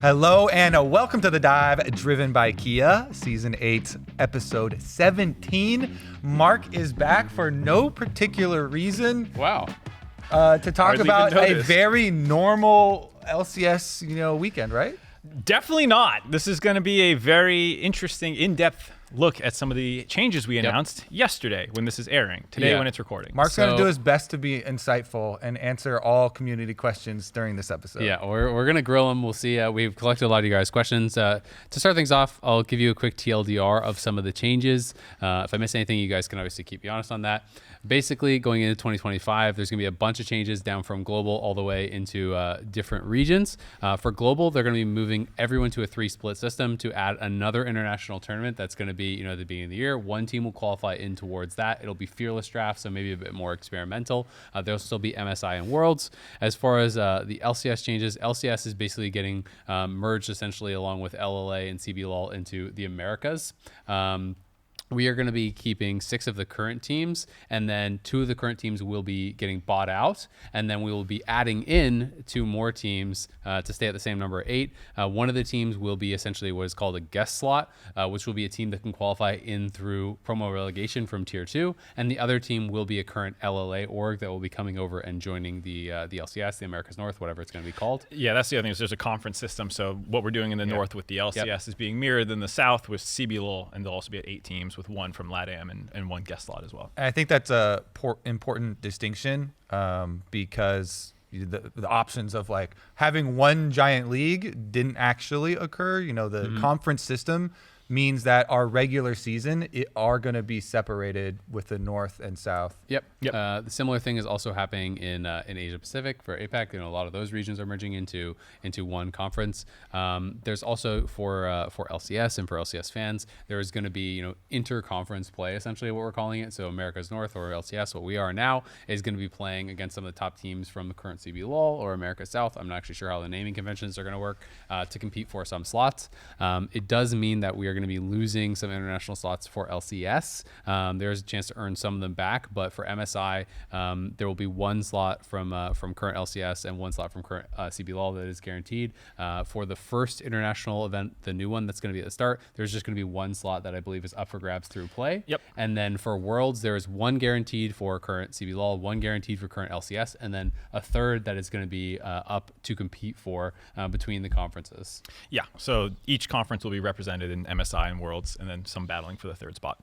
Hello and welcome to The Dive, driven by Kia, Season 8, Episode 17. Mark is back for no particular reason. Wow. To talk about a very normal LCS, weekend, right? Definitely not. This is going to be a very interesting, in-depth look at some of the changes we announced yesterday when this is airing, today when it's recording. Mark's going to do his best to be insightful and answer all community questions during this episode. Yeah, we're going to grill them. We'll see. We've collected a lot of you guys' questions. To start things off, I'll give you a quick TLDR of some of the changes. If I miss anything, you guys can obviously keep me honest on that. Basically, going into 2025, there's going to be a bunch of changes down from global all the way into different regions. For global, they're going to be moving everyone to a 3-split system to add another international tournament that's going to be, at the beginning of the year. One team will qualify in towards that. It'll be fearless draft, so maybe a bit more experimental. There'll still be MSI and Worlds. As far as the LCS changes, LCS is basically getting merged essentially along with LLA and CBLOL into the Americas. We are going to be keeping 6 of the current teams, and then 2 of the current teams will be getting bought out, and then we will be adding in 2 more teams to stay at the same number of 8. One of the teams will be essentially what is called a guest slot, which will be a team that can qualify in through promo relegation from Tier 2, and the other team will be a current LLA org that will be coming over and joining the LCS, the Americas North, whatever it's going to be called. Yeah, that's the other thing is there's a conference system, so what we're doing in the North with the LCS is being mirrored in the South with CBLOL, and they'll also be at 8 teams with 1 from LATAM and 1 guest slot as well. I think that's a important distinction because the options of like having one giant league didn't actually occur. The conference system means that our regular season are going to be separated with the North and South. Yep. The similar thing is also happening in Asia Pacific for APAC. A lot of those regions are merging into one conference. There's also for LCS and for LCS fans, there is going to be inter-conference play, essentially what we're calling it. So America's North or LCS, what we are now, is going to be playing against some of the top teams from the current CBLOL or America's South. I'm not actually sure how the naming conventions are going to work to compete for some slots. It does mean that we are going to be losing some international slots for LCS. There's a chance to earn some of them back, but for MSI, there will be 1 slot from current LCS and 1 slot from current CBLOL that is guaranteed. For the first international event, the new one that's going to be at the start, there's just going to be 1 slot that I believe is up for grabs through play. Yep. And then for Worlds, there is 1 guaranteed for current CBLOL, 1 guaranteed for current LCS, and then a third that is going to be up to compete for between the conferences. Yeah, so each conference will be represented in MSI and Worlds, and then some battling for the 3rd spot.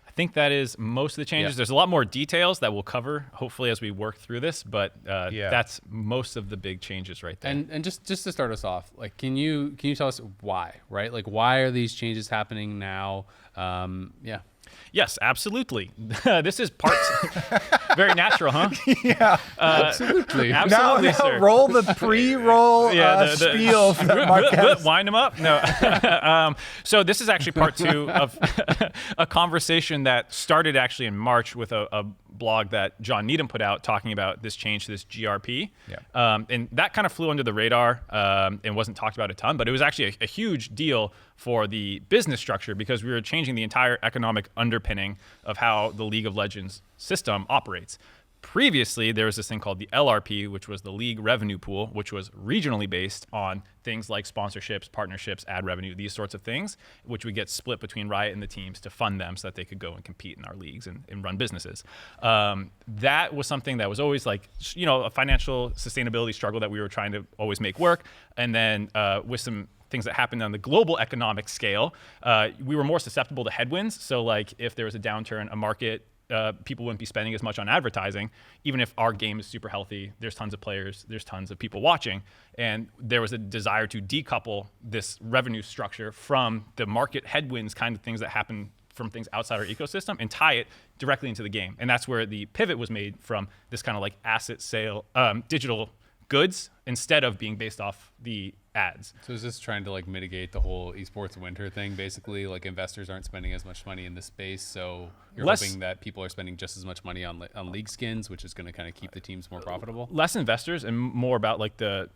I think that is most of the changes. There's a lot more details that we'll cover, hopefully, as we work through this, but that's most of the big changes right there. And just to start us off, like, can you tell us why, right? Like, why are these changes happening now? Yes, absolutely. This is part very natural, huh? Yeah, absolutely. Absolutely, now sir. Roll the pre-roll spiel that Mark has. Wind them up. No. So this is actually part 2 of a conversation that started actually in March with a blog that John Needham put out talking about this change to this GRP. Yeah. And that kind of flew under the radar and wasn't talked about a ton, but it was actually a huge deal for the business structure because we were changing the entire economic underpinning of how the League of Legends system operates. Previously, there was this thing called the LRP, which was the league revenue pool, which was regionally based on things like sponsorships, partnerships, ad revenue, these sorts of things, which would get split between Riot and the teams to fund them so that they could go and compete in our leagues and run businesses. That was something that was always like, a financial sustainability struggle that we were trying to always make work. And then with some things that happened on the global economic scale, we were more susceptible to headwinds. So like if there was a downturn, a market, people wouldn't be spending as much on advertising, even if our game is super healthy. There's tons of players, there's tons of people watching, and there was a desire to decouple this revenue structure from the market headwinds kind of things that happen from things outside our ecosystem and tie it directly into the game. And that's where the pivot was made from this kind of like asset sale, digital goods instead of being based off the ads. So is this trying to like mitigate the whole esports winter thing? Basically, like investors aren't spending as much money in this space, so you're hoping that people are spending just as much money on league skins, which is going to kind of keep the teams more profitable. Less investors and more about like the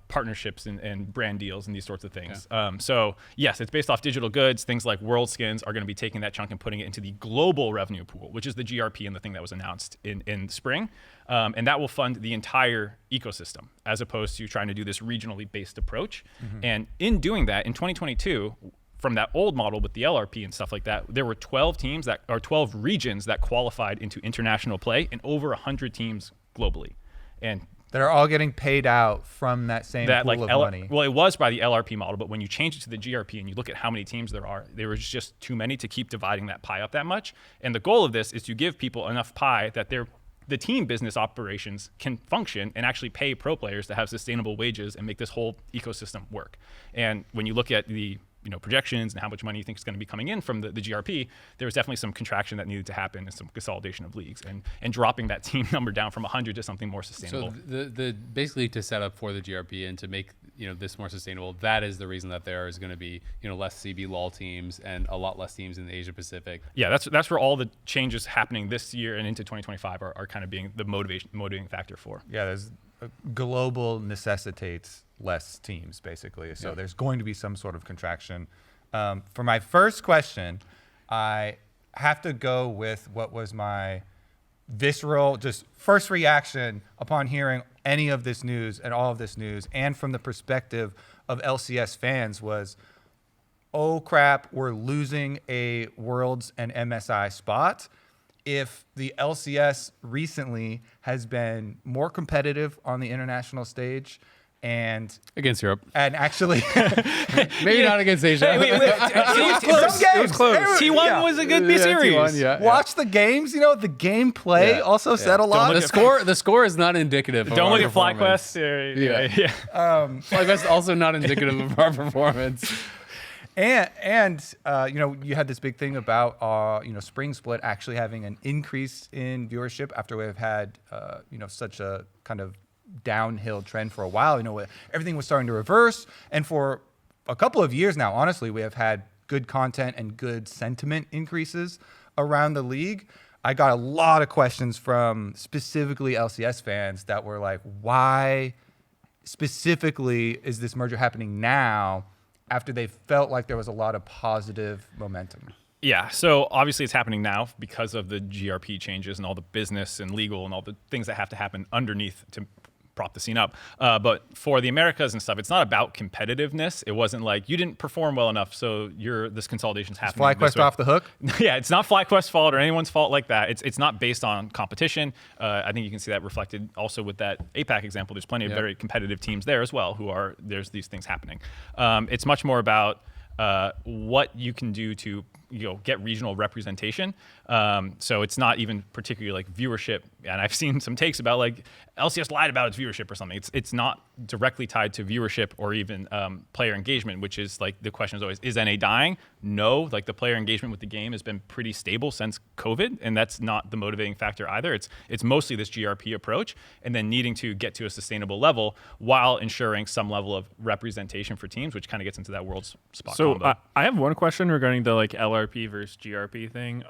partnerships and brand deals and these sorts of things. So yes, it's based off digital goods. Things like World Skins are going to be taking that chunk and putting it into the global revenue pool, which is the GRP and the thing that was announced in spring. And that will fund the entire ecosystem as opposed to trying to do this regionally based approach. And in doing that, in 2022, from that old model with the LRP and stuff like that, there were 12 teams that or 12 regions that qualified into international play and over 100 teams globally. And that are all getting paid out from that same pool of money. Well, it was by the LRP model, but when you change it to the GRP and you look at how many teams there was just too many to keep dividing that pie up that much. And the goal of this is to give people enough pie that the team business operations can function and actually pay pro players to have sustainable wages and make this whole ecosystem work. And when you look at the projections and how much money you think is going to be coming in from the GRP, there was definitely some contraction that needed to happen and some consolidation of leagues and dropping that team number down from 100 to something more sustainable. So basically to set up for the GRP and to make this more sustainable, that is the reason that there is going to be less CBLOL teams and a lot less teams in the Asia Pacific. Yeah, that's where all the changes happening this year and into 2025 are kind of being the motivating factor for. Yeah, there's global necessitates less teams, basically. So there's going to be some sort of contraction. For my first question, I have to go with what was my visceral, just first reaction upon hearing any of this news and all of this news, and from the perspective of LCS fans was, oh crap, we're losing a Worlds and MSI spot. If the LCS recently has been more competitive on the international stage and against Europe, and actually maybe not against Asia. It was close. T1 was a good series. T1, Watch the games. The gameplay also said a lot. The score is not indicative. Don't look at FlyQuest. FlyQuest also not indicative of our performance. And you had this big thing about Spring Split actually having an increase in viewership after we've had such a kind of downhill trend for a while. Everything was starting to reverse, and for a couple of years now, honestly, we have had good content and good sentiment increases around the league. I got a lot of questions from specifically LCS fans that were like, why specifically is this merger happening now, after they felt like there was a lot of positive momentum? Yeah, so obviously it's happening now because of the GRP changes and all the business and legal and all the things that have to happen underneath to prop the scene up. But for the Americas and stuff, it's not about competitiveness. It wasn't like you didn't perform well enough, so this consolidation's happening. Is FlyQuest off the hook? Yeah, it's not FlyQuest's fault or anyone's fault like that. It's not based on competition. I think you can see that reflected also with that APAC example. There's plenty of very competitive teams there as well there's these things happening. It's much more about what you can do to get regional representation. So it's not even particularly like viewership. And I've seen some takes about like LCS lied about its viewership or something. It's not directly tied to viewership or even player engagement, which is like the question is always, is NA dying? No, like the player engagement with the game has been pretty stable since COVID, and that's not the motivating factor either. It's mostly this GRP approach and then needing to get to a sustainable level while ensuring some level of representation for teams, which kind of gets into that world's spot combo. I have one question regarding the like LRP versus GRP thing.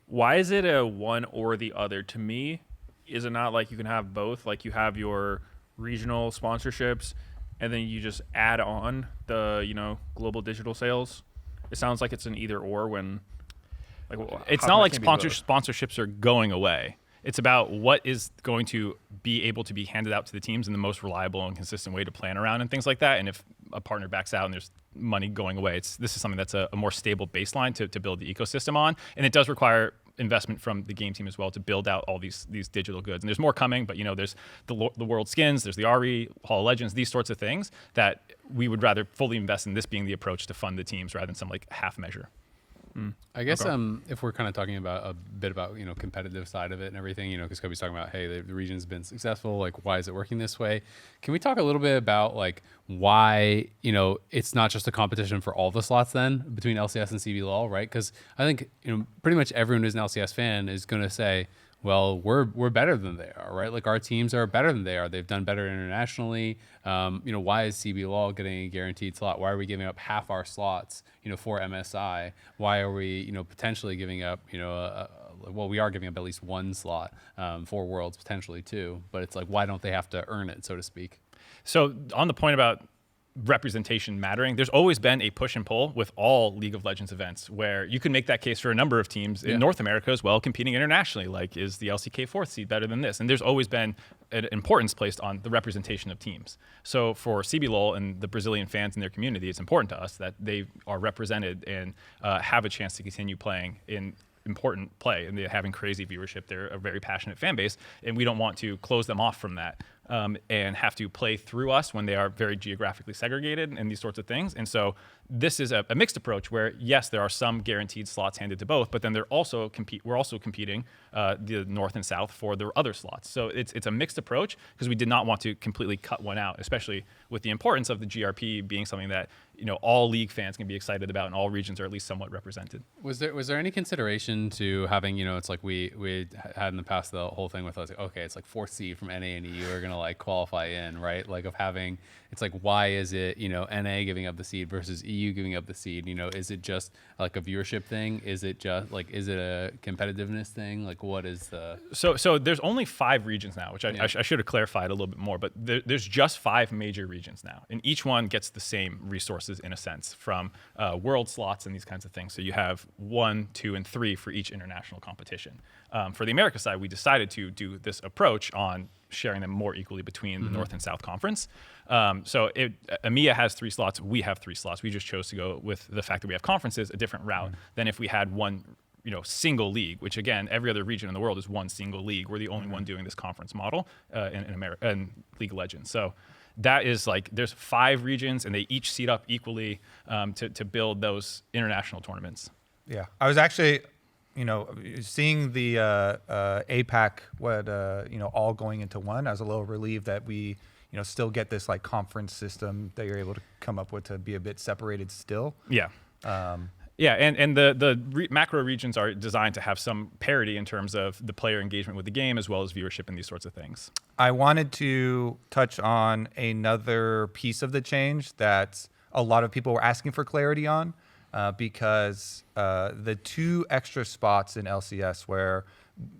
Why is it a one or the other? To me, is it not like you can have both? Like you have your regional sponsorships and then you just add on the global digital sales? It sounds like it's an either or when it's not like sponsorships are going away. It's about what is going to be able to be handed out to the teams in the most reliable and consistent way to plan around and things like that. And if a partner backs out and there's money going away, this is something that's a more stable baseline to build the ecosystem on. And it does require investment from the game team as well to build out all these digital goods. And there's more coming, but there's the World Skins, there's the RE, Hall of Legends, these sorts of things that we would rather fully invest in this being the approach to fund the teams rather than some like half measure. I guess if we're kind of talking about a bit about competitive side of it and everything, because Kobe's talking about, hey, the region's been successful, like why is it working this way? Can we talk a little bit about like why it's not just a competition for all the slots then between LCS and CBLOL, right? Because I think pretty much everyone who's an LCS fan is going to say, well, we're better than they are, right? Like our teams are better than they are. They've done better internationally. Why is CBLOL getting a guaranteed slot? Why are we giving up half our slots, for MSI? Why are we, potentially giving up, we are giving up at least one slot for Worlds, potentially two. But it's like, why don't they have to earn it, so to speak? So on the point about representation mattering, there's always been a push and pull with all League of Legends events where you can make that case for a number of teams in North America as well, competing internationally. Like, is the LCK 4th seed better than this? And there's always been an importance placed on the representation of teams. So for CBLOL and the Brazilian fans in their community, it's important to us that they are represented and have a chance to continue playing in important play, and they're having crazy viewership. They're a very passionate fan base, and we don't want to close them off from that and have to play through us when they are very geographically segregated and these sorts of things. And so this is a mixed approach where, yes, there are some guaranteed slots handed to both, but then we're also competing the North and South for the other slots. So it's a mixed approach because we did not want to completely cut one out, especially with the importance of the GRP being something that all league fans can be excited about and all regions are at least somewhat represented. Was there any consideration to having, it's like we had in the past the whole thing with us, like, okay, it's like 4th seed from NA and EU are gonna like qualify in, right? Like of having, it's like, why is it NA giving up the seed versus EU giving up the seed? Is it just like a viewership thing? Is it just like, is it a competitiveness thing? Like, what is the? So there's only 5 regions now, which I should have clarified a little bit more, but there's just 5 major regions now, and each one gets the same resources in a sense from world slots and these kinds of things. So you have 1, 2, and 3 for each international competition. For the America side, we decided to do this approach on sharing them more equally between the North and South Conference. So EMEA has 3 slots. We have 3 slots. We just chose to go with the fact that we have conferences, a different route than if we had one single league, which again, every other region in the world is one single league. We're the only one doing this conference model in America and League of Legends. So that is like, there's 5 regions and they each seed up equally to build those international tournaments. Yeah, I was actually, seeing the APAC, all going into one. I was a little relieved that we, still get this like conference system that you're able to come up with to be a bit separated still. Yeah. Yeah, and the macro regions are designed to have some parity in terms of the player engagement with the game as well as viewership and these sorts of things. I wanted to touch on another piece of the change that a lot of people were asking for clarity on because the 2 extra spots in LCS where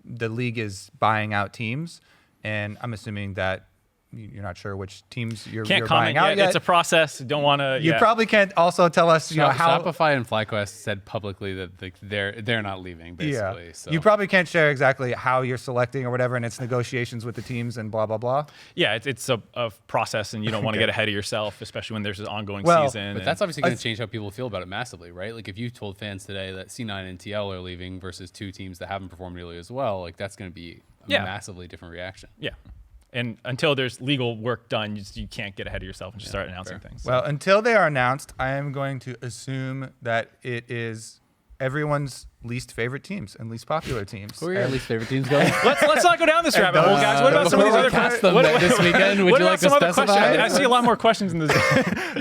the league is buying out teams, and I'm assuming that you're not sure which teams you're buying out yet. It's a process. Don't want to. You probably can't also tell us, how Shopify and FlyQuest said publicly that they're not leaving, basically. Yeah. So You probably can't share exactly how you're selecting or whatever, and it's negotiations with the teams and blah blah blah. Yeah, it's a process, and you don't want to get ahead of yourself, especially when there's an ongoing season. But that's obviously going to change how people feel about it massively, right? Like if you told fans today that C9 and TL are leaving versus 2 teams that haven't performed nearly as well, like that's going to be a massively different reaction. Yeah. And until there's legal work done, you can't get ahead of yourself and just start announcing things. Well, until they are announced, I am going to assume that it is everyone's least favorite teams and least popular teams. Who are your least favorite teams going? Let's not go down this rabbit hole, guys. What about some of these other questions? This weekend? Would you like to specify? I see a lot more questions in this.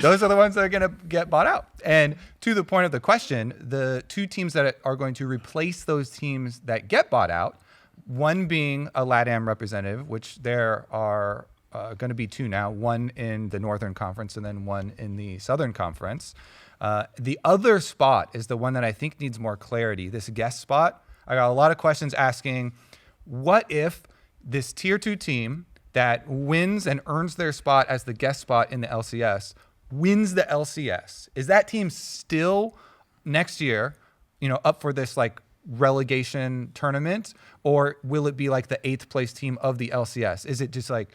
Those are the ones that are going to get bought out. And to the point of the question, the 2 teams that are going to replace those teams that get bought out, one being a LATAM representative, which there are going to be 2 now, one in the Northern Conference and then one in the Southern Conference. The other spot is the one that I think needs more clarity, this guest spot. I got a lot of questions asking, what if this tier 2 team that wins and earns their spot as the guest spot in the LCS wins the LCS? Is that team still next year, up for this like relegation tournament, or will it be like the 8th place team of the LCS? Is it just like,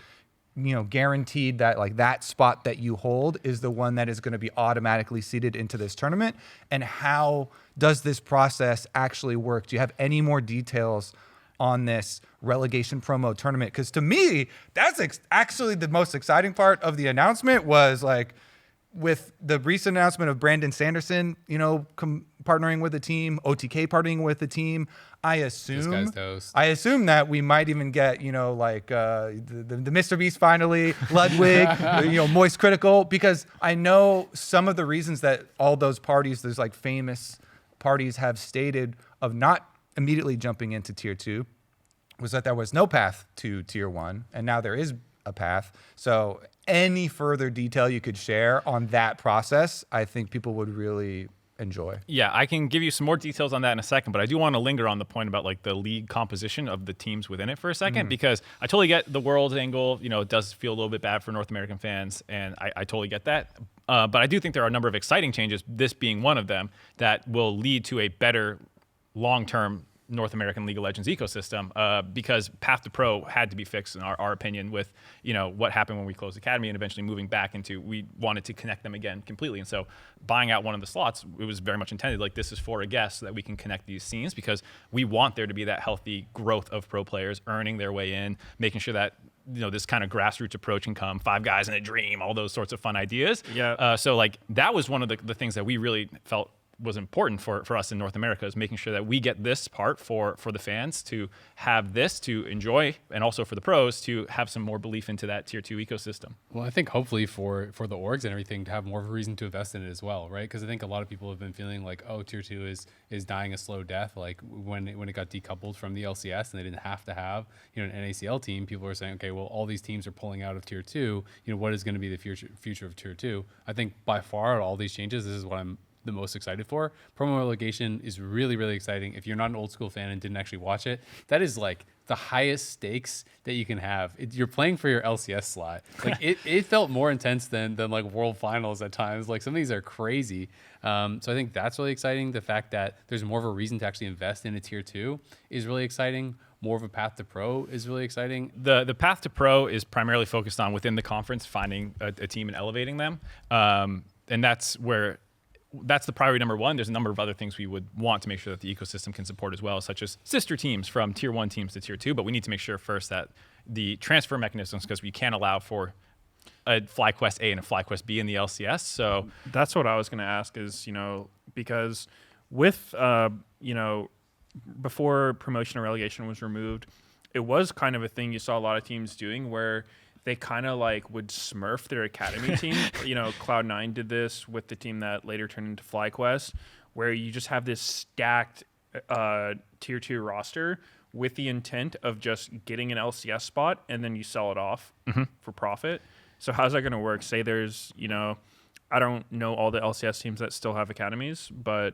guaranteed that like that spot that you hold is the one that is going to be automatically seeded into this tournament? And how does this process actually work? Do you have any more details on this relegation promo tournament? Because to me, that's actually the most exciting part of the announcement was like, with the recent announcement of Brandon Sanderson, partnering with the team, OTK partnering with the team, I assume that we might even get, the Mr. Beast finally, Ludwig, Moist Critical, because I know some of the reasons that all those parties, there's like famous parties have stated of not immediately jumping into tier 2 was that there was no path to tier 1, and now there is a path. So any further detail you could share on that process, I think people would really enjoy. Yeah, I can give you some more details on that in a second, but I do want to linger on the point about like the league composition of the teams within it for a second, because I totally get the world angle. You know, it does feel a little bit bad for North American fans, and I totally get that. But I do think there are a number of exciting changes, this being one of them, that will lead to a better long-term North American League of Legends ecosystem, because Path to Pro had to be fixed in our opinion with, you know, what happened when we closed Academy and eventually moving back into, we wanted to connect them again completely. And so buying out one of the slots, it was very much intended like this is for a guest so that we can connect these scenes, because we want there to be that healthy growth of pro players earning their way in, making sure that, you know, this kind of grassroots approach can come, 5 guys in a dream, all those sorts of fun ideas. Yeah. So like that was one of the things that we really felt was important for us in North America, is making sure that we get this part for the fans to have this to enjoy, and also for the pros to have some more belief into that tier 2 ecosystem. Well, I think hopefully for the orgs and everything to have more of a reason to invest in it as well, right? Because I think a lot of people have been feeling like, oh, tier 2 is dying a slow death. Like when it got decoupled from the LCS and they didn't have to have, you know, an NACL team, people are saying, okay, well, all these teams are pulling out of tier 2. You know, what is going to be the future of tier 2? I think by far all these changes, this is what I'm the most excited for. Promo relegation is really, really exciting. If you're not an old school fan and didn't actually watch it, that is like the highest stakes that you can have. You're playing for your LCS slot. Like it felt more intense than like World Finals at times. Like some of these are crazy. So I think that's really exciting. The fact that there's more of a reason to actually invest in a tier 2 is really exciting. More of a path to pro is really exciting. The path to pro is primarily focused on within the conference, finding a team and elevating them. And that's the priority number one. There's a number of other things we would want to make sure that the ecosystem can support as well, such as sister teams from tier 1 teams to tier 2. But we need to make sure first that the transfer mechanisms, because we can't allow for a FlyQuest A and a FlyQuest B in the LCS. So that's what I was going to ask is, you know, because with, you know, before promotion or relegation was removed, it was kind of a thing you saw a lot of teams doing where they kind of like would smurf their academy team. You know, Cloud9 did this with the team that later turned into FlyQuest, where you just have this stacked tier 2 roster with the intent of just getting an LCS spot and then you sell it off for profit. So how's that going to work? Say there's, you know, I don't know all the LCS teams that still have academies, but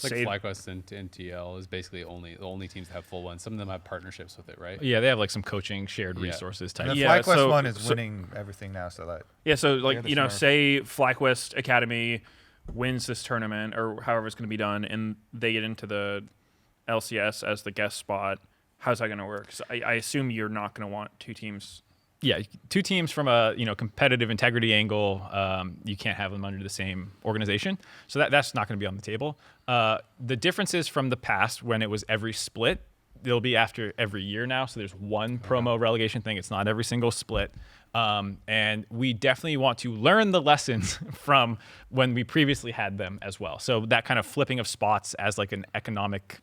Like FlyQuest and TL is basically the only teams that have full ones. Some of them have partnerships with it, right? yeah, they have like some coaching, shared resources type. The Yeah, FlyQuest one is winning everything now, so that so like, you know, Smurf. say FlyQuest Academy wins this tournament or however it's going to be done, and they get into the LCS as the guest spot. How's that going to work? So I assume you're not going to want 2 teams. Yeah, 2 teams from a competitive integrity angle. You can't have them under the same organization, so that's not going to be on the table. The differences from the past when it was every split, they'll be after every year now. So there's one promo relegation thing. It's not every single split. And we definitely want to learn the lessons from when we previously had them as well. So that kind of flipping of spots as like an economic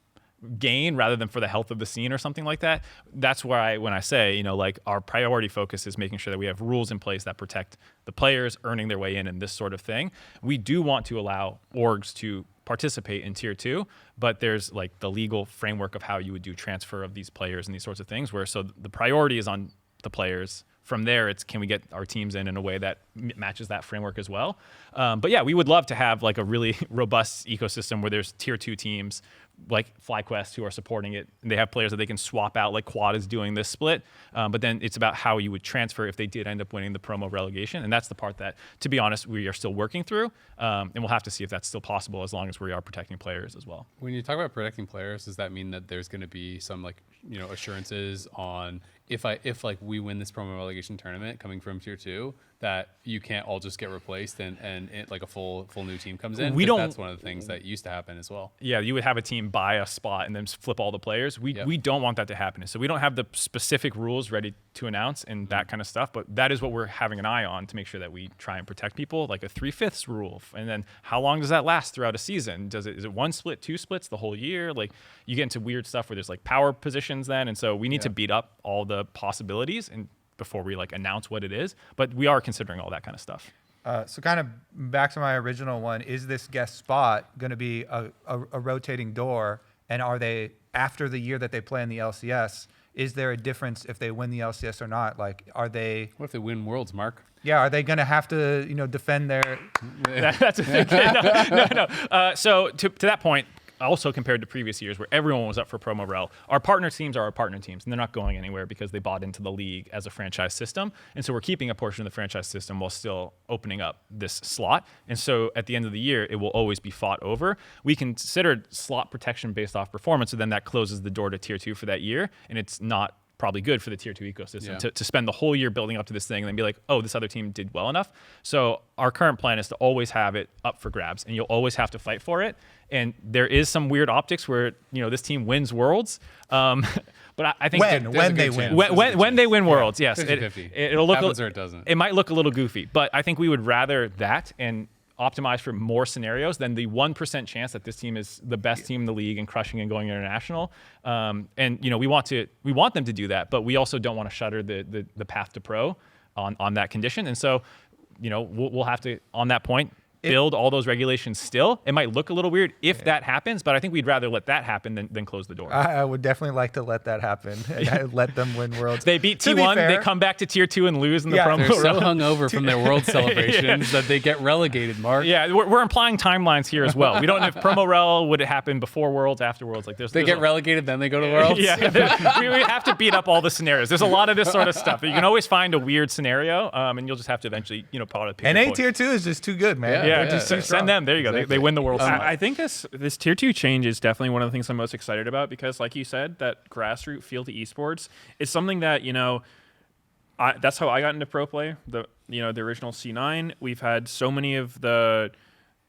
gain rather than for the health of the scene or something like that. That's where when I say, you know, like our priority focus is making sure that we have rules in place that protect the players earning their way in and this sort of thing. We do want to allow orgs to participate in tier 2, but there's like the legal framework of how you would do transfer of these players and these sorts of things, where so the priority is on the players. From there, it's can we get our teams in a way that matches that framework as well. But yeah, we would love to have like a really robust ecosystem where there's tier 2 teams like FlyQuest who are supporting it. And they have players that they can swap out, like Quad is doing this split. But then it's about how you would transfer if they did end up winning the promo relegation. And that's the part that, to be honest, we are still working through. And we'll have to see if that's still possible as long as we are protecting players as well. When you talk about protecting players, does that mean that there's going to be some like, you know, assurances on if like we win this promo relegation tournament coming from tier 2, that you can't all just get replaced and it, like a full new team comes in? That's one of the things that used to happen as well. Yeah, you would have a team buy a spot and then flip all the players. We don't want that to happen. So we don't have the specific rules ready to announce and that kind of stuff, but that is what we're having an eye on to make sure that we try and protect people, like a 3/5 rule. And then how long does that last throughout a season? Is it 1 split, 2 splits the whole year? Like you get into weird stuff where there's like power positions then. And so we need to beat up all the possibilities and before we like announce what it is, but we are considering all that kind of stuff. So kind of back to my original one, is this guest spot going to be a rotating door? And are they, after the year that they play in the LCS, is there a difference if they win the LCS or not? Like, are they... What if they win Worlds, Mark? Yeah, are they going to have to, defend their? That's a big no. So to that point, also compared to previous years where everyone was up for Promo Rel, our partner teams are our partner teams, and they're not going anywhere because they bought into the league as a franchise system. And so we're keeping a portion of the franchise system while still opening up this slot. And so at the end of the year, it will always be fought over. We considered slot protection based off performance, so then that closes the door to Tier 2 for that year, and it's not probably good for the Tier 2 ecosystem to spend the whole year building up to this thing and then be like, oh, this other team did well enough. So our current plan is to always have it up for grabs, and you'll always have to fight for it. And there is some weird optics where, this team wins Worlds. But I think when they win. When they win Worlds, yes. 50-50. It'll look happens or it doesn't. It might look a little goofy, but I think we would rather that and optimize for more scenarios than the 1% chance that this team is the best team in the league and crushing and going international. And we want them to do that, but we also don't want to shutter the path to pro on that condition. And so, we'll have to, on that point, build all those regulations still. It might look a little weird if that happens, but I think we'd rather let that happen than close the door. I would definitely like to let that happen. Let them win Worlds. They beat T1, they come back to Tier 2 and lose in the promo. They're so hungover from their World celebrations that they get relegated, Mark. Yeah, we're implying timelines here as well. We don't know if Promo Rel would it happen before Worlds, after Worlds. Like they get relegated, then they go to Worlds? Yeah, we have to beat up all the scenarios. There's a lot of this sort of stuff. You can always find a weird scenario, and you'll just have to eventually, probably pick NA Tier 2 is just too good, man. Just send them. There you go. Exactly. They win the World. I think this Tier 2 change is definitely one of the things I'm most excited about because, like you said, that grassroots feel to esports is something that, that's how I got into pro play. The original C9. We've had so many of the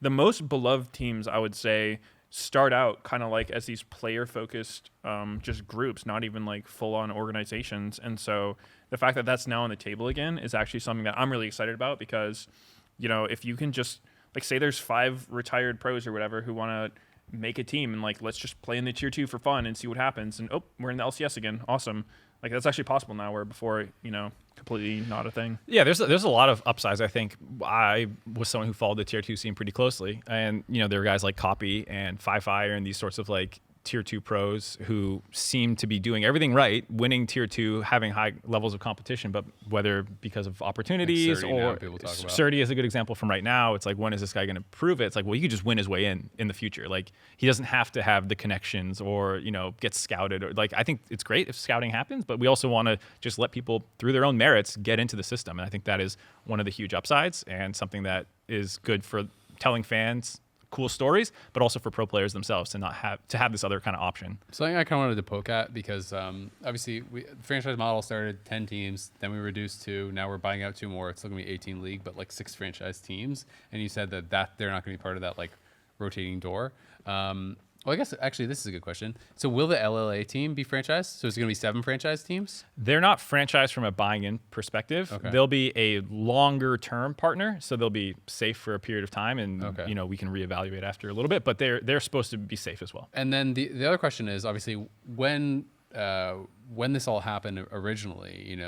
most beloved teams, I would say, start out kind of like as these player-focused just groups, not even like full-on organizations. And so the fact that that's now on the table again is actually something that I'm really excited about because, if you can just like say there's 5 retired pros or whatever who want to make a team and like let's just play in the Tier 2 for fun and see what happens, and we're in the LCS again, awesome. Like that's actually possible now, where before completely not a thing. Yeah, there's a lot of upsides. I think I was someone who followed the Tier 2 scene pretty closely, and there were guys like Copy and Fire and these sorts of like Tier 2 pros who seem to be doing everything right, winning Tier 2, having high levels of competition, but whether because of opportunities or Surdy is a good example from right now. It's like, when is this guy going to prove it? It's like, well, he could just win his way in the future. Like he doesn't have to have the connections or, get scouted, or like, I think it's great if scouting happens, but we also want to just let people through their own merits get into the system. And I think that is one of the huge upsides and something that is good for telling fans cool stories, but also for pro players themselves to not have this other kind of option. Something I kind of wanted to poke at because obviously the franchise model started 10 teams, then we reduced 2, now we're buying out 2 more. It's still gonna be 18 league, but like 6 franchise teams. And you said that they're not gonna be part of that like rotating door. Well, I guess actually this is a good question. So will the LLA team be franchised? So is it going to be 7 franchise teams? They're not franchised from a buying-in perspective. Okay. They'll be a longer-term partner, so they'll be safe for a period of time, and we can reevaluate after a little bit. But they're supposed to be safe as well. And then the other question is obviously when this all happened originally,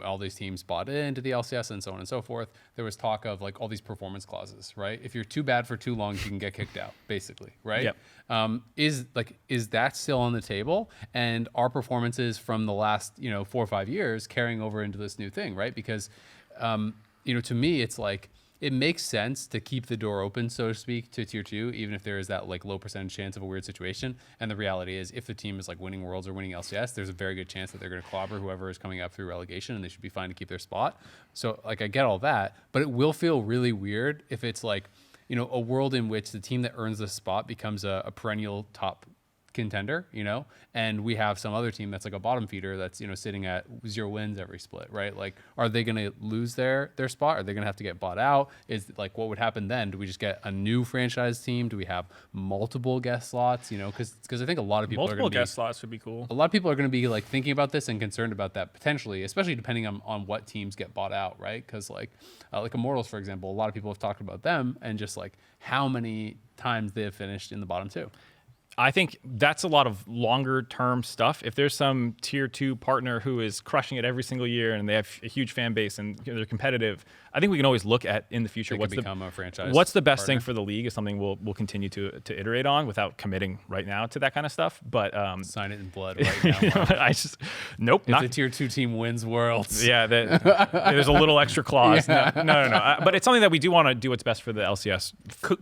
all these teams bought into the LCS and so on and so forth, there was talk of like all these performance clauses, right? If you're too bad for too long, you can get kicked out, basically, right? Yep. Is that still on the table? And are performances from the last 4 or 5 years carrying over into this new thing, right? Because to me, it's like, it makes sense to keep the door open, so to speak, to Tier 2, even if there is that like low percentage chance of a weird situation. And the reality is, if the team is like winning Worlds or winning LCS, there's a very good chance that they're going to clobber whoever is coming up through relegation, and they should be fine to keep their spot. So like I get all that, but it will feel really weird if it's like a world in which the team that earns the spot becomes a perennial top contender, and we have some other team that's like a bottom feeder that's sitting at 0 wins every split, right? Like, are they going to lose their spot? Are they going to have to get bought out? Is like, what would happen then? Do we just get a new franchise team? Do we have multiple guest slots? Because I think a lot of people multiple guest slots would be cool. A lot of people are going to be like thinking about this and concerned about that potentially, especially depending on what teams get bought out, right? Because like Immortals, for example, a lot of people have talked about them and just like how many times they have finished in the bottom 2. I think that's a lot of longer term stuff. If there's some tier 2 partner who is crushing it every single year and they have a huge fan base and they're competitive, I think we can always look at in the future what's the best thing for the league is something we'll continue to iterate on without committing right now to that kind of stuff. But sign it in blood right now. Nope. If the tier 2 team wins Worlds. Yeah, there's a little extra clause. No. But it's something that we do want to do what's best for the LCS.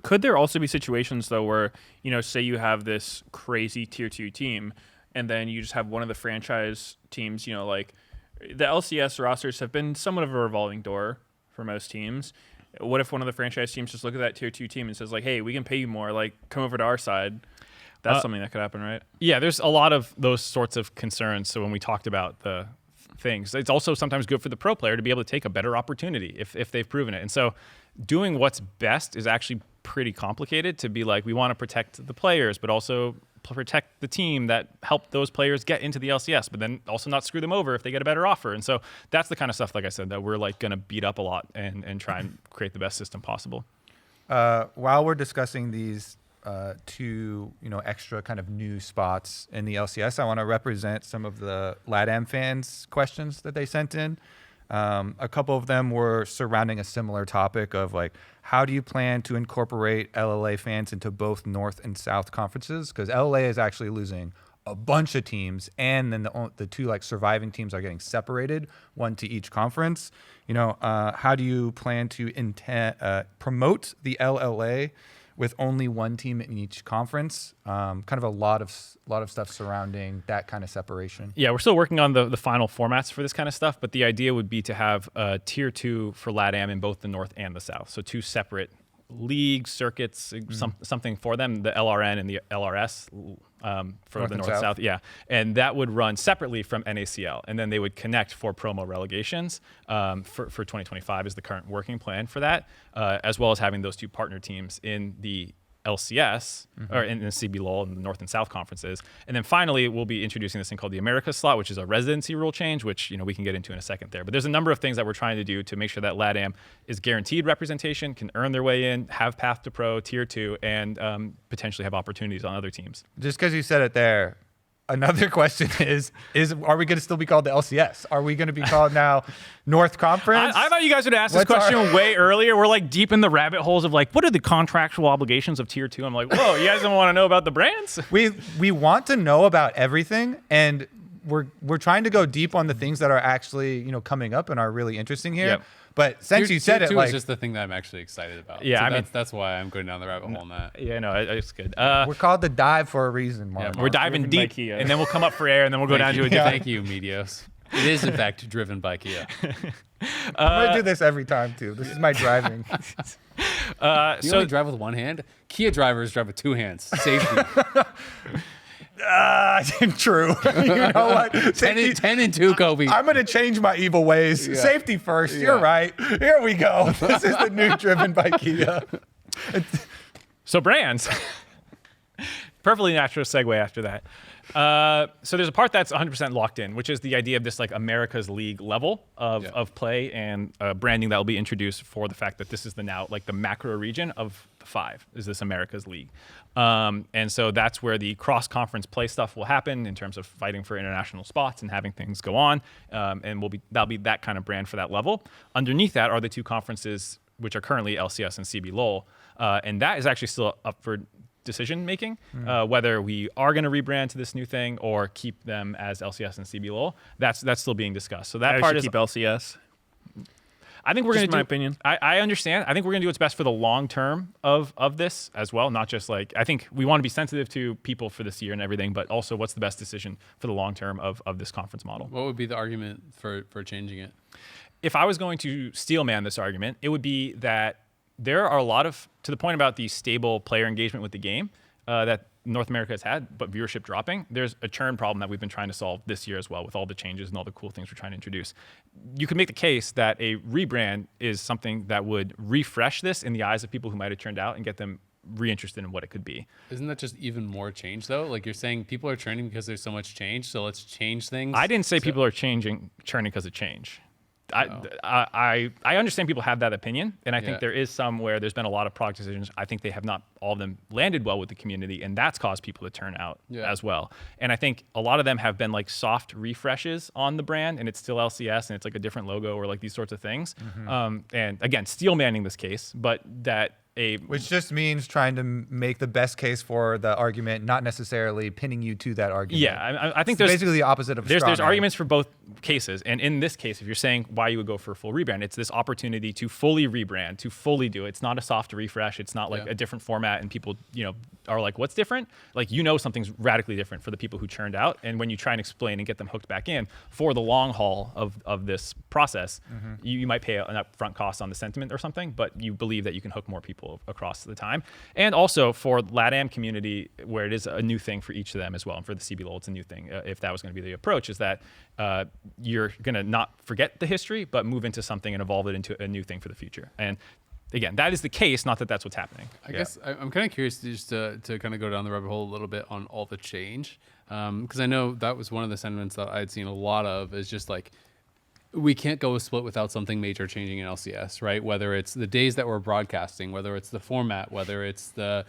Could there also be situations though where, say you have this crazy tier 2 team and then you just have one of the franchise teams, like the LCS rosters have been somewhat of a revolving door for most teams. What if one of the franchise teams just look at that tier 2 team and says like, hey, we can pay you more, like come over to our side? That's something that could happen, right? Yeah, there's a lot of those sorts of concerns. So when we talked about the things, it's also sometimes good for the pro player to be able to take a better opportunity if they've proven it. And so doing what's best is actually pretty complicated to be like, we want to protect the players, but also protect the team that helped those players get into the LCS, but then also not screw them over if they get a better offer. And so that's the kind of stuff, like I said, that we're like going to beat up a lot and try and create the best system possible. While we're discussing these two, extra kind of new spots in the LCS, I want to represent some of the LATAM fans' questions that they sent in. A couple of them were surrounding a similar topic of like, how do you plan to incorporate LLA fans into both North and South conferences? Because LLA is actually losing a bunch of teams, and then the two like surviving teams are getting separated, one to each conference. How do you plan to promote the LLA with only one team in each conference? Kind of a lot of stuff surrounding that kind of separation. Yeah, we're still working on the final formats for this kind of stuff, but the idea would be to have tier 2 for LATAM in both the North and the South. So 2 separate league circuits, something for them, the LRN and the LRS for the North South. Yeah. And that would run separately from NACL. And then they would connect for promo relegations for 2025 is the current working plan for that, as well as having those 2 partner teams in the LCS or in the CBLOL in the North and South conferences. And then finally, we'll be introducing this thing called the Americas slot, which is a residency rule change, which we can get into in a second there. But there's a number of things that we're trying to do to make sure that LATAM is guaranteed representation, can earn their way in, have path to pro, tier 2, and potentially have opportunities on other teams. Just because you said it there, another question is are we going to still be called the LCS? Are we going to be called now North Conference? I thought you guys would ask this question way earlier. We're like deep in the rabbit holes of like, what are the contractual obligations of tier 2? I'm like, whoa, you guys don't want to know about the brands? We want to know about everything, and we're trying to go deep on the things that are actually coming up and are really interesting here. Yep. But since you said it, like, is just the thing that I'm actually excited about. Yeah, so that's why I'm going down the rabbit hole on that. Yeah, no, it's good. We're called the dive for a reason, Mark. We're diving deep, and then we'll come up for air, and then we'll go down to a different. Thank you, Meteos. It is in fact driven by Kia. I'm gonna do this every time too. This is my driving. You only drive with one hand. Kia drivers drive with 2 hands. Safety. True. You know what? 10 and 2, Kobe. I'm going to change my evil ways. Yeah. Safety first. Yeah. You're right. Here we go. This is the new driven by Kia. So brands. Perfectly natural segue after that. So there's a part that's 100% locked in, which is the idea of this like America's League level of play and branding that will be introduced for the fact that this is the now like the macro region of the 5 is this America's League. And so that's where the cross-conference play stuff will happen in terms of fighting for international spots and having things go on. And that'll be that kind of brand for that level. Underneath that are the 2 conferences, which are currently LCS and CBLOL. And that is actually still up for decision making, whether we are going to rebrand to this new thing or keep them as LCS and CBLOL. That's still being discussed. So that part is keep LCS. I think we're going to do, my opinion. I understand. I think we're going to do what's best for the long term of this as well. Not just like, I think we want to be sensitive to people for this year and everything, but also what's the best decision for the long term of this conference model. What would be the argument for changing it? If I was going to steelman this argument, it would be that there are a lot of, to the point about the stable player engagement with the game that North America has had, but viewership dropping, there's a churn problem that we've been trying to solve this year as well with all the changes and all the cool things we're trying to introduce. You could make the case that a rebrand is something that would refresh this in the eyes of people who might have turned out and get them reinterested in what it could be. Isn't that just even more change though? Like you're saying people are churning because there's so much change, so let's change things. I didn't say people are churning because of change. I understand people have that opinion, and I think Yeah. there is some where there's been a lot of product decisions. I think they have not all of them landed well with the community, and that's caused people to turn out as well. And I think a lot of them have been like soft refreshes on the brand, and it's still LCS, and it's like a different logo or like these sorts of things. And again, steel manning this case, but that. Which just means trying to make the best case for the argument, not necessarily pinning you to that argument. Yeah, I think it's there's basically the opposite of a there's straw man. arguments for both cases, and in this case, if you're saying why you would go for a full rebrand, it's this opportunity to fully rebrand, to fully do it. It's not a soft refresh. It's not like a different format, and people are like, what's different? Like something's radically different for the people who churned out, and when you try and explain and get them hooked back in for the long haul of this process, you might pay an upfront cost on the sentiment or something, but you believe that you can hook more people across the time. And also for LATAM community, where it is a new thing for each of them as well, and for the CBLOL, it's a new thing. If that was going to be the approach, is that you're going to not forget the history, but move into something and evolve it into a new thing for the future. And again, that is the case, not that that's what's happening. I guess I'm kind of curious just to kind of go down the rabbit hole a little bit on all the change, because I know that was one of the sentiments that I'd seen a lot of, is just like, we can't go a split without something major changing in LCS, right? Whether it's the days that we're broadcasting, whether it's the format, whether it's the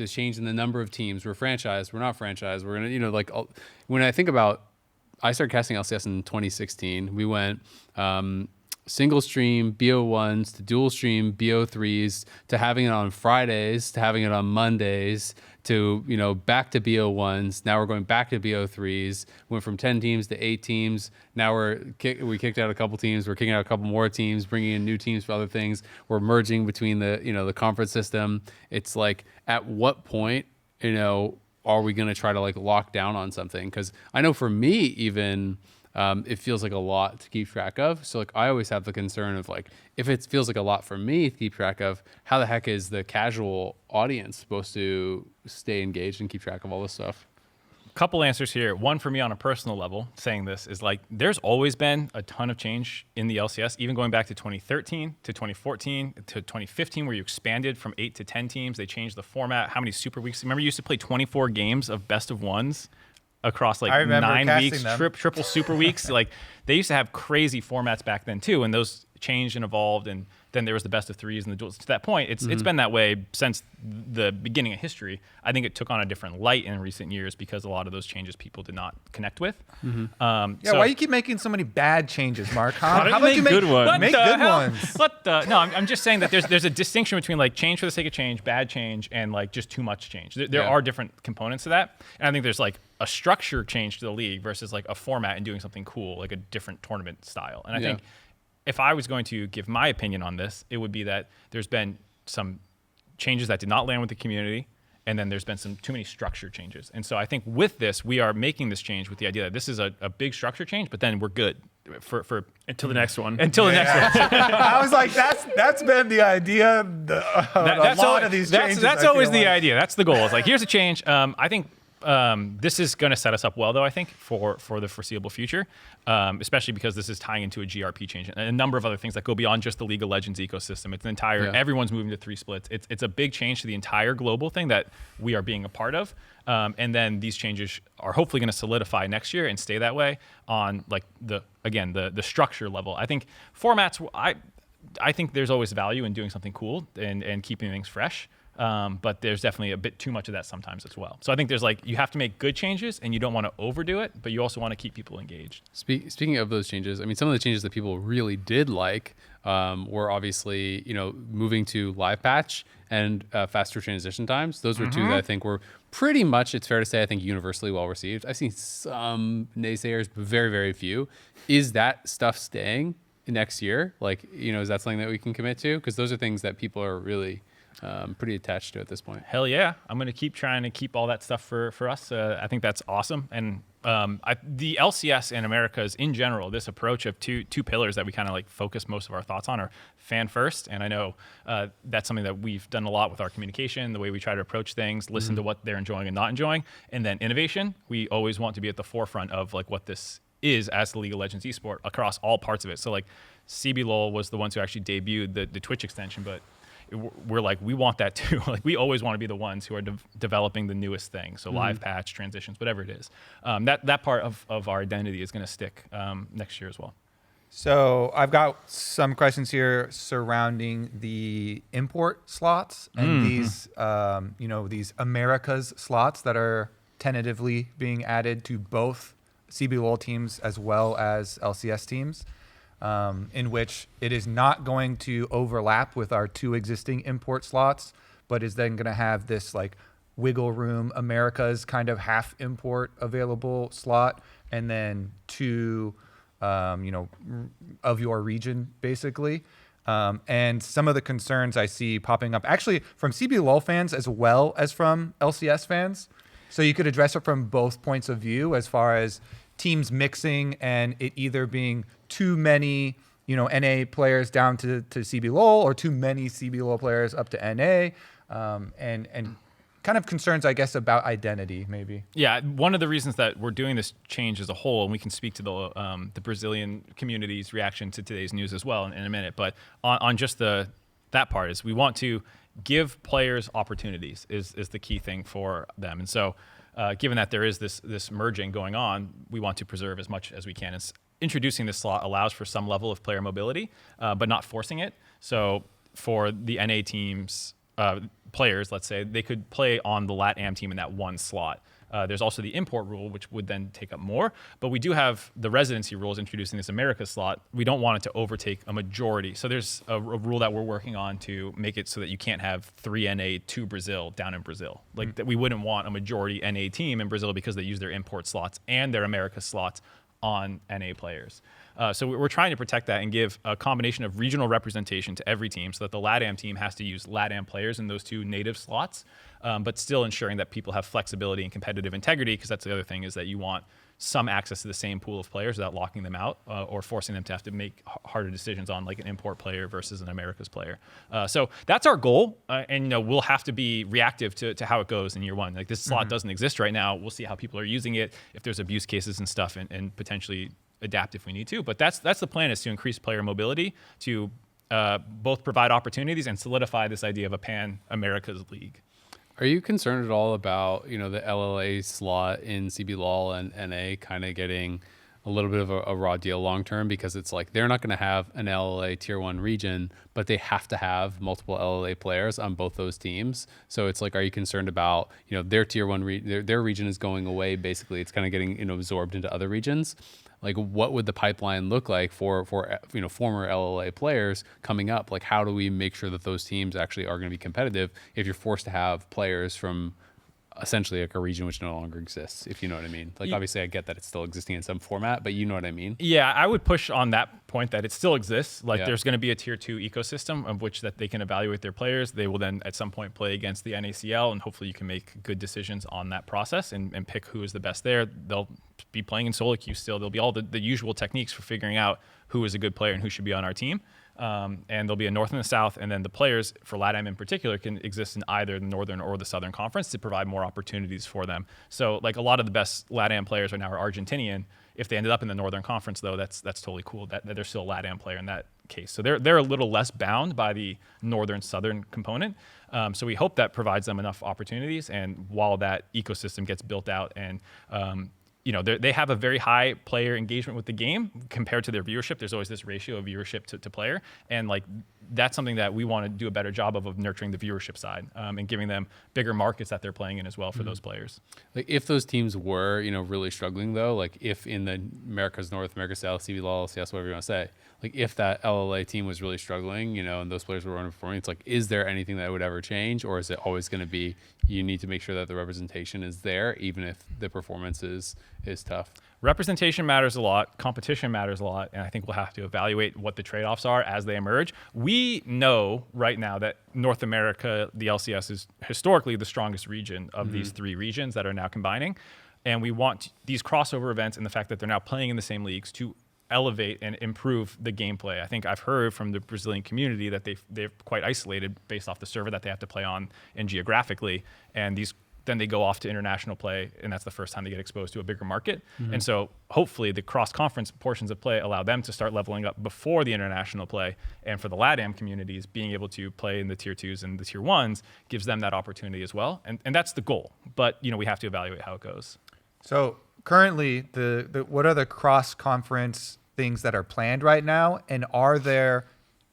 change in the number of teams. We're franchised, we're not franchised. We're gonna when I think about, I started casting LCS in 2016. We went single stream BO1s to dual stream BO3s to having it on Fridays to having it on Mondays to back to BO1s. Now we're going back to BO3s. Went from 10 teams to 8 teams. Now we kicked out a couple teams. We're kicking out a couple more teams, bringing in new teams for other things. We're merging between the conference system. It's like, at what point are we going to try to like lock down on something? Because I know for me even. It feels like a lot to keep track of. So like, I always have the concern of like, if it feels like a lot for me to keep track of, how the heck is the casual audience supposed to stay engaged and keep track of all this stuff? Couple answers here. One, for me on a personal level, saying this is like, there's always been a ton of change in the LCS, even going back to 2013 to 2014 to 2015, where you expanded from 8 to 10 teams. They changed the format. How many super weeks? Remember, you used to play 24 games of best of ones across like 9 weeks, triple super weeks. Like, they used to have crazy formats back then too, and those changed and evolved, and then there was the best of threes and the duels. To that point, it's been that way since the beginning of history. I think it took on a different light in recent years because a lot of those changes people did not connect with. Why do you keep making so many bad changes, Mark? Huh? How about you make good ones? Make good ones. No, I'm just saying that there's a distinction between like change for the sake of change, bad change, and like just too much change. There are different components to that, and I think there's like a structure change to the league versus like a format and doing something cool, like a different tournament style. And I think if I was going to give my opinion on this, it would be that there's been some changes that did not land with the community, and then there's been some too many structure changes. And so I think with this, we are making this change with the idea that this is a big structure change, but then we're good for until the next one. Until the next one. I was like, that's been the idea. A lot of these changes. That's always the idea. That's the goal. It's like, here's a change. I think this is going to set us up well, though, I think, for the foreseeable future, especially because this is tying into a GRP change and a number of other things that go beyond just the League of Legends ecosystem. It's an entire, everyone's moving to 3 splits. It's a big change to the entire global thing that we are being a part of. And then these changes are hopefully going to solidify next year and stay that way on like the structure level. I think formats, I think there's always value in doing something cool and keeping things fresh. But there's definitely a bit too much of that sometimes as well. So I think there's like, you have to make good changes and you don't want to overdo it, but you also want to keep people engaged. Speaking of those changes, I mean, some of the changes that people really did like were obviously, moving to live patch and faster transition times. Those were two that I think were pretty much, it's fair to say, I think universally well received. I've seen some naysayers, but very, very few. Is that stuff staying next year? Like, is that something that we can commit to? Because those are things that people are really pretty attached to at this point. Hell yeah. I'm going to keep trying to keep all that stuff for us. I think that's awesome. And the LCS and Americas in general, this approach of two pillars that we kind of like focus most of our thoughts on are fan first. And I know that's something that we've done a lot with our communication, the way we try to approach things, listen to what they're enjoying and not enjoying. And then innovation, we always want to be at the forefront of like what this is as the League of Legends esport across all parts of it. So like CBLOL was the ones who actually debuted the Twitch extension, but we're like, we want that too. Like, we always want to be the ones who are developing the newest thing. So live patch, transitions, whatever it is. That part of our identity is going to stick next year as well. So I've got some questions here surrounding the import slots and these, these Americas slots that are tentatively being added to both CBLOL teams as well as LCS teams, in which it is not going to overlap with our 2 existing import slots, but is then going to have this like wiggle room Americas kind of half import available slot, and then 2 of your region, basically. And some of the concerns I see popping up, actually from CBLOL fans as well as from LCS fans. So you could address it from both points of view as far as teams mixing and it either being too many, NA players down to CBLOL or too many CBLOL players up to NA, and kind of concerns, I guess, about identity, maybe. Yeah, one of the reasons that we're doing this change as a whole, and we can speak to the Brazilian community's reaction to today's news as well in a minute, but on just that part is we want to give players opportunities is the key thing for them. And so given that there is this merging going on, we want to preserve as much as we can. Introducing this slot allows for some level of player mobility, but not forcing it. So for the NA teams, players, let's say, they could play on the LATAM team in that one slot. There's also the import rule, which would then take up more. But we do have the residency rules introducing this America slot. We don't want it to overtake a majority. So there's a rule that we're working on to make it so that you can't have 3 NA, 2 Brazil down in Brazil. Like that we wouldn't want a majority NA team in Brazil because they use their import slots and their America slots on NA players. So we're trying to protect that and give a combination of regional representation to every team so that the LATAM team has to use LATAM players in those 2 native slots, but still ensuring that people have flexibility and competitive integrity, because that's the other thing, is that you want some access to the same pool of players without locking them out or forcing them to have to make harder decisions on like an import player versus an Americas player. So that's our goal, and we'll have to be reactive to how it goes in year 1. Like this slot doesn't exist right now. We'll see how people are using it, if there's abuse cases and stuff, and potentially adapt if we need to. But that's the plan, is to increase player mobility, to both provide opportunities and solidify this idea of a Pan-Americas league. Are you concerned at all about, the LLA slot in CBLOL and NA kind of getting a little bit of a raw deal long term? Because it's like they're not going to have an LLA tier 1 region, but they have to have multiple LLA players on both those teams. So it's like, are you concerned about, their tier 1 their region is going away, basically it's kind of getting absorbed into other regions? Like, what would the pipeline look like for former LLA players coming up? Like, how do we make sure that those teams actually are going to be competitive if you're forced to have players from essentially like a region which no longer exists, if you know what I mean? Like, obviously I get that it's still existing in some format, but you know what I mean? Yeah, I would push on that point that it still exists. Like there's going to be a tier 2 ecosystem of which that they can evaluate their players. They will then at some point play against the NACL, and hopefully you can make good decisions on that process and pick who is the best there. They'll be playing in solo queue still. There'll be all the usual techniques for figuring out who is a good player and who should be on our team. And there'll be a North and a South, and then the players for LATAM in particular can exist in either the Northern or the Southern Conference to provide more opportunities for them. So like a lot of the best LATAM players right now are Argentinian. If they ended up in the Northern Conference, though, that's totally cool that they're still a LATAM player in that case. So they're a little less bound by the Northern-Southern component. So we hope that provides them enough opportunities, and while that ecosystem gets built out and they have a very high player engagement with the game compared to their viewership. There's always this ratio of viewership to player. And like, that's something that we want to do a better job of nurturing the viewership side, and giving them bigger markets that they're playing in as well for those players. Like, if those teams were, really struggling though, like if in the Americas North, America South, CBLOL, LCS, whatever you want to say, like if that LLA team was really struggling, and those players were underperforming, it's like, is there anything that would ever change? Or is it always going to be, you need to make sure that the representation is there, even if the performance is tough? Representation matters a lot. Competition matters a lot. And I think we'll have to evaluate what the trade-offs are as they emerge. We know right now that North America, the LCS, is historically the strongest region of these 3 regions that are now combining. And we want these crossover events and the fact that they're now playing in the same leagues to elevate and improve the gameplay. I think I've heard from the Brazilian community that they're quite isolated based off the server that they have to play on and geographically. And then they go off to international play, and that's the first time they get exposed to a bigger market. And so hopefully the cross-conference portions of play allow them to start leveling up before the international play. And for the LATAM communities, being able to play in the tier 2s and the tier 1s gives them that opportunity as well. And that's the goal. But we have to evaluate how it goes. So currently, what are the cross-conference things that are planned right now, and are there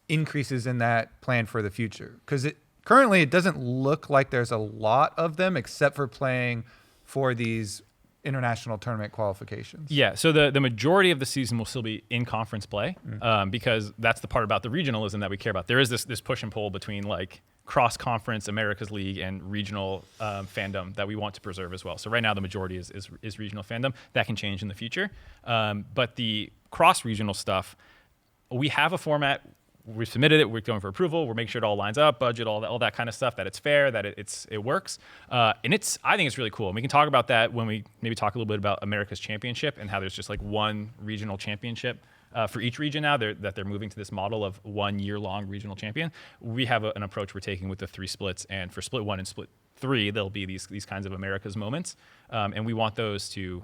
increases in that plan for the future? Because currently it doesn't look like there's a lot of them, except for playing for these international tournament qualifications. Yeah, so the majority of the season will still be in conference play, because that's the part about the regionalism that we care about. There is this push and pull between like cross-conference America's League and regional fandom that we want to preserve as well. So right now the majority is regional fandom. That can change in the future. But the cross-regional stuff, we have a format. We've submitted it. We're going for approval. We're making sure it all lines up, budget, all that kind of stuff, that it's fair, that it works. And I think it's really cool. And we can talk about that when we maybe talk a little bit about America's Championship and how there's just like one regional championship for each region now, that they're moving to this model of 1 year-long regional champion. We have an approach we're taking with the 3 splits, and for split 1 and split 3, there'll be these kinds of America's moments, and we want those to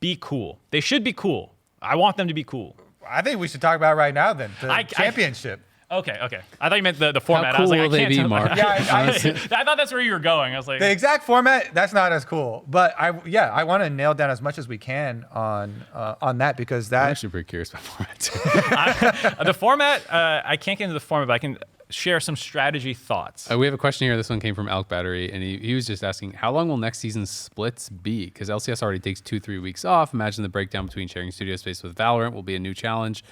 be cool. They should be cool. I want them to be cool. I think we should talk about it right now then. The championship. Okay. I thought you meant the format. How cool I was like, will they be, Mark? Yeah, I thought that's where you were going. I was like, the exact format, that's not as cool. But I want to nail down as much as we can on that, because I'm that actually pretty curious about format too. the format. I can't get into the format, but I can share some strategy thoughts. We have a question here. This one came from Elk Battery, and he was just asking, how long will next season's splits be? Because LCS already takes 2-3 weeks off. Imagine the breakdown between sharing studio space with Valorant will be a new challenge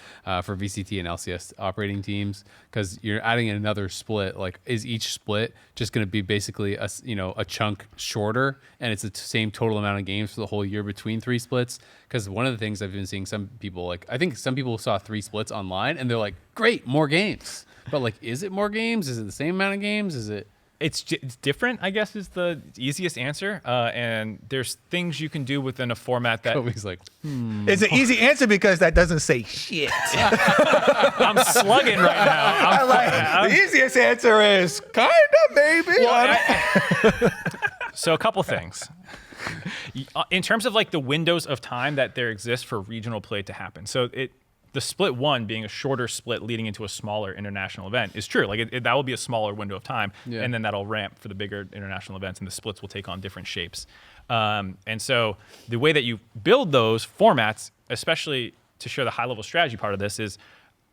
for VCT and LCS operating teams, because you're adding in another split. Like, is each split just going to be basically a chunk shorter, and it's the same total amount of games for the whole year between 3 splits? Because one of the things I've been seeing, some people, like, I think some people saw 3 splits online, and they're like, great, more games. But like, is it more games? Is it the same amount of games? Is it? It's different, I guess, is the easiest answer. And there's things you can do within a format that. Kobe's like, it's an easy answer because that doesn't say shit. I'm slugging right now. The easiest answer is kind of maybe. So a couple things. In terms of like the windows of time that there exists for regional play to happen. So the split 1 being a shorter split leading into a smaller international event is true. Like that will be a smaller window of time, and then that'll ramp for the bigger international events, and the splits will take on different shapes. And so the way that you build those formats, especially to show the high-level strategy part of this, is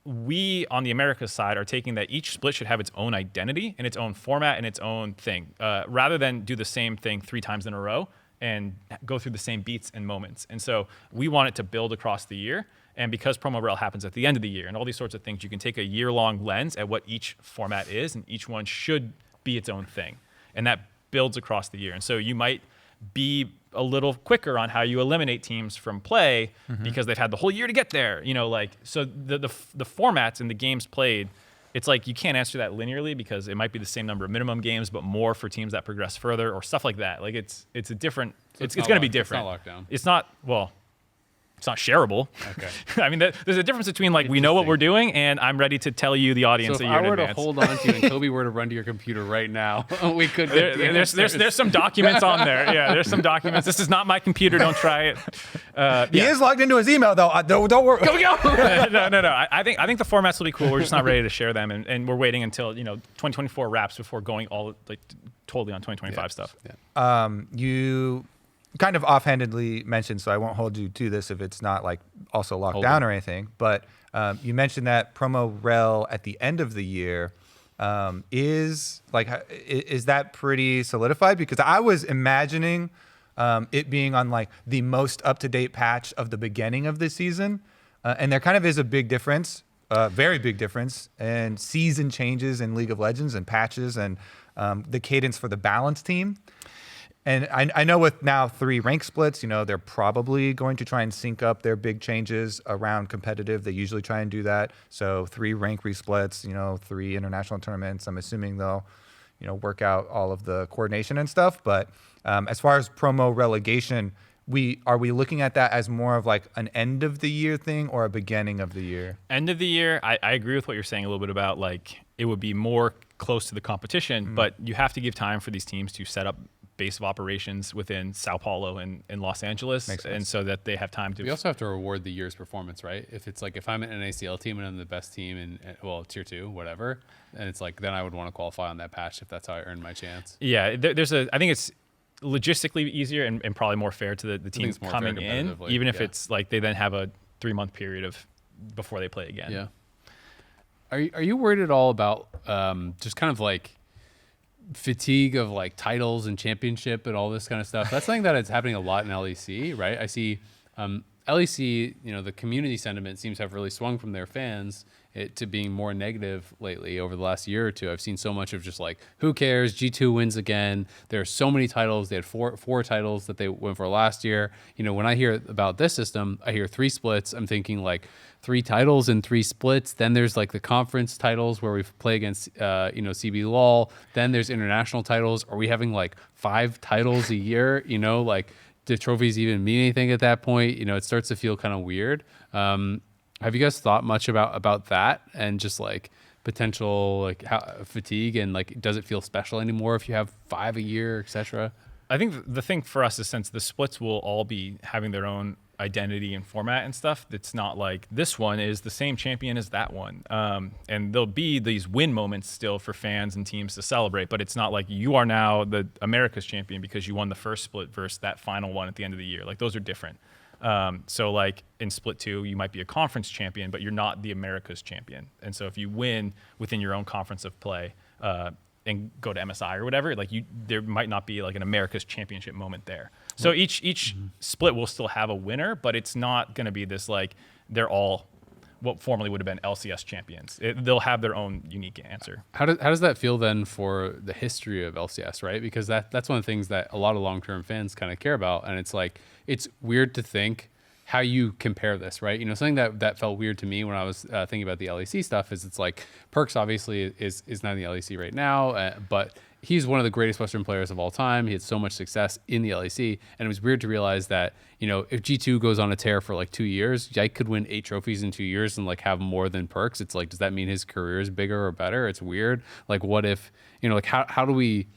we on the Americas side are taking that each split should have its own identity and its own format and its own thing, rather than do the same thing 3 times in a row and go through the same beats and moments. And so we want it to build across the year. And because promo rel happens at the end of the year and all these sorts of things, you can take a year-long lens at what each format is, and each one should be its own thing. And that builds across the year. And so you might be a little quicker on how you eliminate teams from play because they've had the whole year to get there. So the formats and the games played, it's like you can't answer that linearly, because it might be the same number of minimum games, but more for teams that progress further or stuff like that. Like it's a different. So it's going to be different. It's not lockdown. It's not. Well. It's not shareable. Okay. I mean, there's a difference between like we know what we're doing and I'm ready to tell you, the audience, so a if year I in were advance. to hold on to you and Kobe were to run to your computer right now, we could. There's some documents on there. Yeah, there's some documents. This is not my computer. Don't try it. He is logged into his email though. Don't worry. Go. No. I think the formats will be cool. We're just not ready to share them, and we're waiting until 2024 wraps before going all like totally on 2025 stuff. Yeah. You kind of offhandedly mentioned, so I won't hold you to this if it's not like also locked down or anything, but you mentioned that promo rel at the end of the year is that pretty solidified? Because I was imagining it being on like the most up-to-date patch of the beginning of the season, and there kind of is a big difference, very big difference, and season changes in League of Legends and patches and the cadence for the balance team. And I know with now 3 rank splits, they're probably going to try and sync up their big changes around competitive. They usually try and do that. So 3 rank resplits, 3 international tournaments. I'm assuming they'll, work out all of the coordination and stuff. But as far as promo relegation, are we looking at that as more of like an end of the year thing or a beginning of the year? End of the year, I agree with what you're saying a little bit about like it would be more close to the competition, but you have to give time for these teams to set up base of operations within Sao Paulo and Los Angeles, and so that they have time to. We also have to reward the year's performance, right? If it's like if I'm an NACL team and I'm the best team in tier 2, whatever, and it's like then I would want to qualify on that patch if that's how I earn my chance. Yeah, I think it's logistically easier and probably more fair to the teams coming in, even if it's like they then have a 3-month period of before they play again. Yeah. Are you worried at all about just kind of like fatigue of like titles and championship and all this kind of stuff? That's something that is happening a lot in LEC, right? I see LEC, the community sentiment seems to have really swung from their fans to being more negative lately over the last year or two. I've seen so much of just like, who cares? G2 wins again. There are so many titles. They had four titles that they went for last year. When I hear about this system, I hear 3 splits. I'm thinking like 3 titles and 3 splits. Then there's like the conference titles where we play against, CBLOL. Then there's international titles. Are we having like 5 titles a year? Like, do trophies even mean anything at that point? It starts to feel kind of weird. Have you guys thought much about that and just like potential like fatigue and like does it feel special anymore if you have 5 a year, etc.? I think the thing for us is since the splits will all be having their own identity and format and stuff, it's not like this one is the same champion as that one. And there'll be these win moments still for fans and teams to celebrate, but it's not like you are now the America's champion because you won the first split versus that final one at the end of the year. Like those are different. So like in split 2, you might be a conference champion, but you're not the America's champion. And so if you win within your own conference of play, and go to MSI or whatever, like there might not be like an America's championship moment there. So each split will still have a winner, but it's not going to be this like they're all what formerly would have been LCS champions. They'll have their own unique answer. How does that feel then for the history of LCS, right? Because that's one of the things that a lot of long-term fans kind of care about, and it's like it's weird to think how you compare this, right? Something that felt weird to me when I was thinking about the LEC stuff is it's like Perks obviously is not in the LEC right now, but he's one of the greatest Western players of all time. He had so much success in the LEC, and it was weird to realize that, if G2 goes on a tear for like 2 years, Yike could win 8 trophies in 2 years and like have more than Perks. It's like, does that mean his career is bigger or better? It's weird. Like, what if, like how do we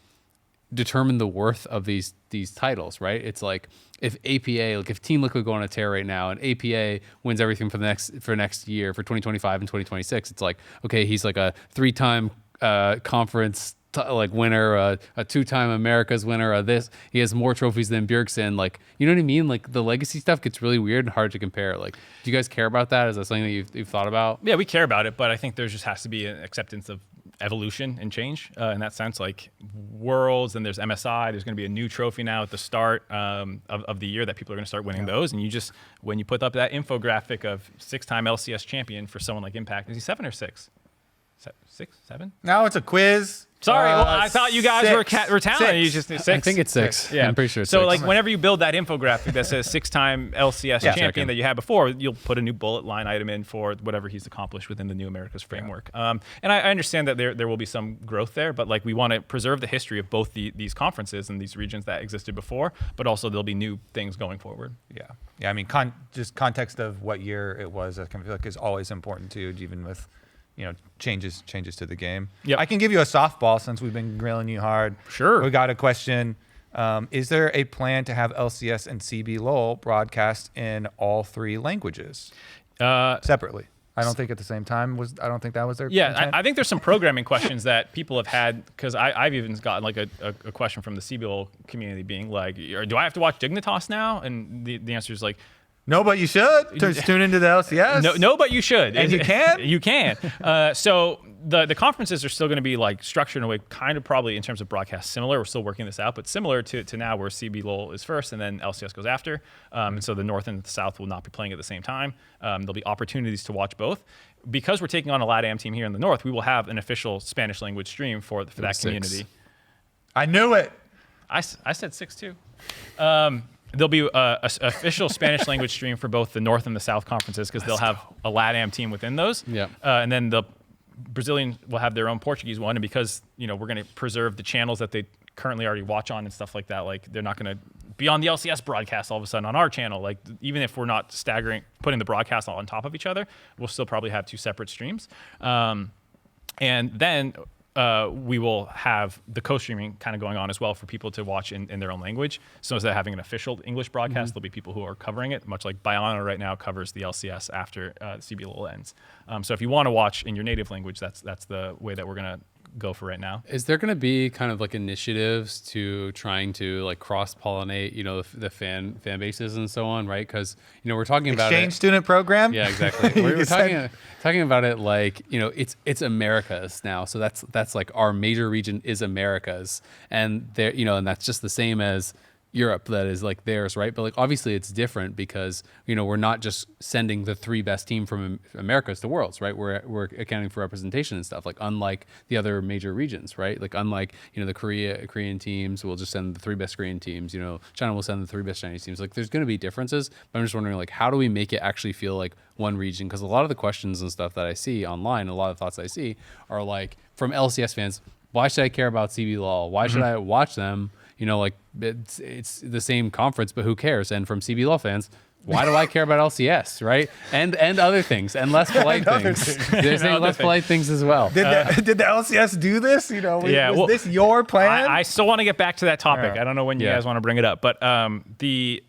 determine the worth of these titles, right? It's like if APA, like if Team Liquid go on a tear right now and APA wins everything for next year, for 2025 and 2026, it's like, okay, he's like a 3-time conference winner, a 2-time America's winner, he has more trophies than Bjergsen. Like, you know what I mean? Like the legacy stuff gets really weird and hard to compare. Like, do you guys care about that? Is that something that you've thought about? Yeah, we care about it, but I think there just has to be an acceptance of evolution and change in that sense. Like Worlds, and there's MSI, there's going to be a new trophy now at the start of the year that people are going to start winning those. And when you put up that infographic of 6-time LCS champion for someone like Impact, is he 7 or 6? 6, 7? Now it's a quiz. Sorry, well, I thought you guys were talented. You just 6. I think it's 6. Yeah, I'm pretty sure it's so 6. like whenever you build that infographic that says 6-time LCS champion that you had before, you'll put a new bullet line item in for whatever he's accomplished within the new America's framework. And I understand that there will be some growth there, but like we want to preserve the history of both these conferences and these regions that existed before, but also there'll be new things going forward. Yeah. I mean, just context of what year it was, I feel like is always important too, even with changes to the game. Yep. I can give you a softball since we've been grilling you hard. Sure. We got a question. Is there a plan to have LCS and CBLOL broadcast in all 3 languages separately? I don't think at the same time I don't think that was their intent. I think there's some programming questions that people have had, because I've even gotten like a question from the CBLOL community being like, do I have to watch Dignitas now? And the answer is like, no, but you should. Tune into the LCS. No, but you should. And you can? You can. So the conferences are still going to be like structured in a way kind of probably in terms of broadcast similar. We're still working this out, but similar to now where CBLOL is first and then LCS goes after. And so the North and the South will not be playing at the same time. There'll be opportunities to watch both. Because we're taking on a LATAM team here in the North, we will have an official Spanish language stream for that community. I knew it. I said 6 too. There'll be a official Spanish language stream for both the North and the South conferences because they'll have a LATAM team within those. Yeah. And then the Brazilian will have their own Portuguese one. And because, we're going to preserve the channels that they currently already watch on and stuff like that, like they're not going to be on the LCS broadcast all of a sudden on our channel. Like even if we're not putting the broadcast on top of each other, we'll still probably have 2 separate streams. And then we will have the co-streaming kind of going on as well for people to watch in their own language. So instead of having an official English broadcast, there'll be people who are covering it, much like Biana right now covers the LCS after CBLOL ends. So if you want to watch in your native language, that's the way that we're going to go for right now. Is there going to be kind of like initiatives to trying to like cross-pollinate, you know, the fan bases and so on, right? Because, you know, we're talking about Exchange student program. Yeah, exactly. We're talking about it like, you know, it's Americas now. So that's like our major region is Americas, and there, you know, and that's just the same as Europe, that is like theirs, right? But like obviously it's different because, you know, we're not just sending the 3 best team from Americas to Worlds, right? We're accounting for representation and stuff, like unlike the other major regions, right? Like unlike, you know, the Korean teams will just send the 3 best Korean teams, you know, China will send the 3 best Chinese teams. Like there's going to be differences, but I'm just wondering like how do we make it actually feel like one region? Because a lot of the questions and stuff that I see online, a lot of thoughts I see are like from LCS fans, why should I care about CBLOL? Why should I watch them? You know, like it's the same conference, but who cares? And from CBLOL fans, why do I care about LCS, right? And other things, and less polite things. They're saying less polite things as well. Did the LCS do this? You know, was this your plan? I still want to get back to that topic. Yeah. I don't know when you guys want to bring it up, but the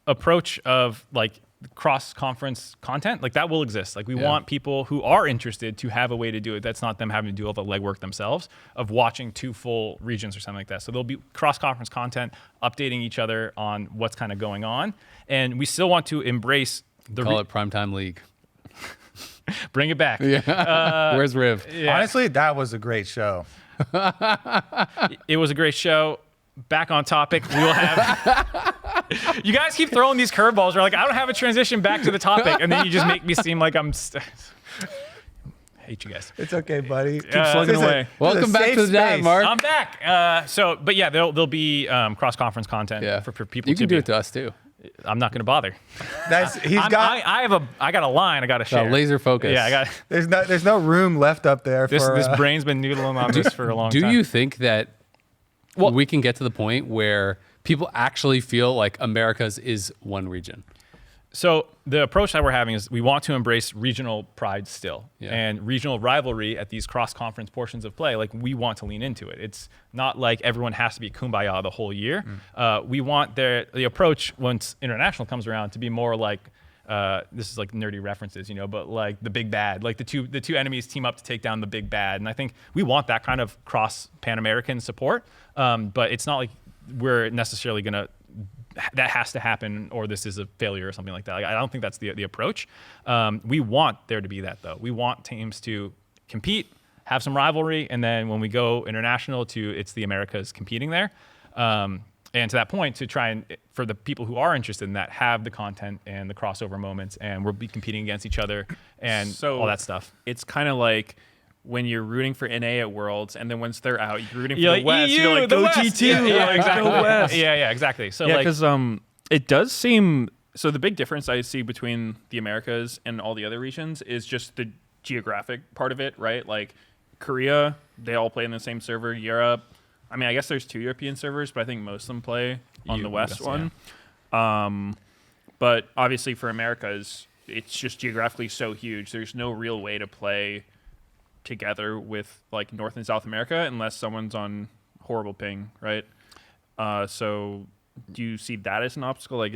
approach of like cross-conference content, like that will exist. Like we want people who are interested to have a way to do it. That's not them having to do all the legwork themselves of watching 2 full regions or something like that. So there'll be cross-conference content, updating each other on what's kind of going on. And we still want to embrace the Call it Primetime League. bring it back. Yeah. Where's Riv? Yeah. Honestly, that was a great show. It was a great show. Back on topic. We will have. You guys keep throwing these curveballs. We're like, I don't have a transition back to the topic, and then you just make me seem like I'm. Hate you guys. It's okay, buddy. Keep slugging away. Welcome back to the dive, Mark. I'm back. But yeah, there'll be cross-conference content for people. You can do it to us too. I'm not going to bother. I got a line I got to share. Laser focus. Yeah, I got. There's no room left up there. This brain's been noodling on this for a long time. Do you think that we can get to the point where people actually feel like America's is one region? So the approach that we're having is we want to embrace regional pride still and regional rivalry at these cross-conference portions of play. Like we want to lean into it. It's not like everyone has to be kumbaya the whole year. We want the approach once international comes around to be more like, this is like nerdy references, you know, but like the big bad, like the two enemies team up to take down the big bad. And I think we want that kind of cross Pan-American support. But it's not like we're necessarily going to, that has to happen or this is a failure or something like that. Like, I don't think that's the approach. We want there to be that though. We want teams to compete, have some rivalry, and then when we go international it's the Americas competing there. And to that point, to try and, for the people who are interested in that, have the content and the crossover moments, and we'll be competing against each other and all that stuff. It's kind of like when you're rooting for NA at Worlds, and then once they're out, you're rooting for You're the like, West. EU, You're like, the go West. G2. Yeah, exactly. Go West. Yeah, exactly. So yeah, like, because it does seem, so the big difference I see between the Americas and all the other regions is just the geographic part of it, right? Like Korea, they all play in the same server. Europe, I mean, I guess there's 2 European servers, but I think most of them play on the West one. But obviously for Americas, it's just geographically so huge. There's no real way to play together with like North and South America unless someone's on horrible ping, right? So do you see that as an obstacle? Like,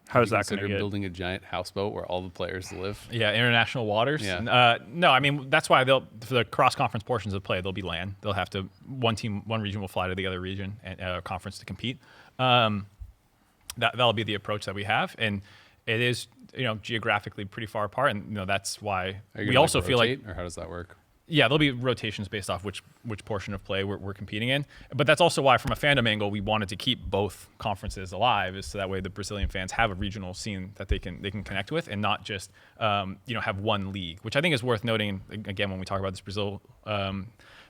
how is that going to get? Building a giant houseboat where all the players live? Yeah, international waters. Yeah. No, I mean, that's why for the cross-conference portions of play, they'll be LAN. They'll have to, one region will fly to the other region and conference to compete. That'll be the approach that we have. And it is, you know, geographically pretty far apart. And, you know, that's why we also feel like, or how does that work? Yeah, there'll be rotations based off which portion of play we're competing in. But that's also why, from a fandom angle, we wanted to keep both conferences alive, is so that way the Brazilian fans have a regional scene that they can connect with, and not just have one league. Which I think is worth noting. Again, when we talk about this Brazil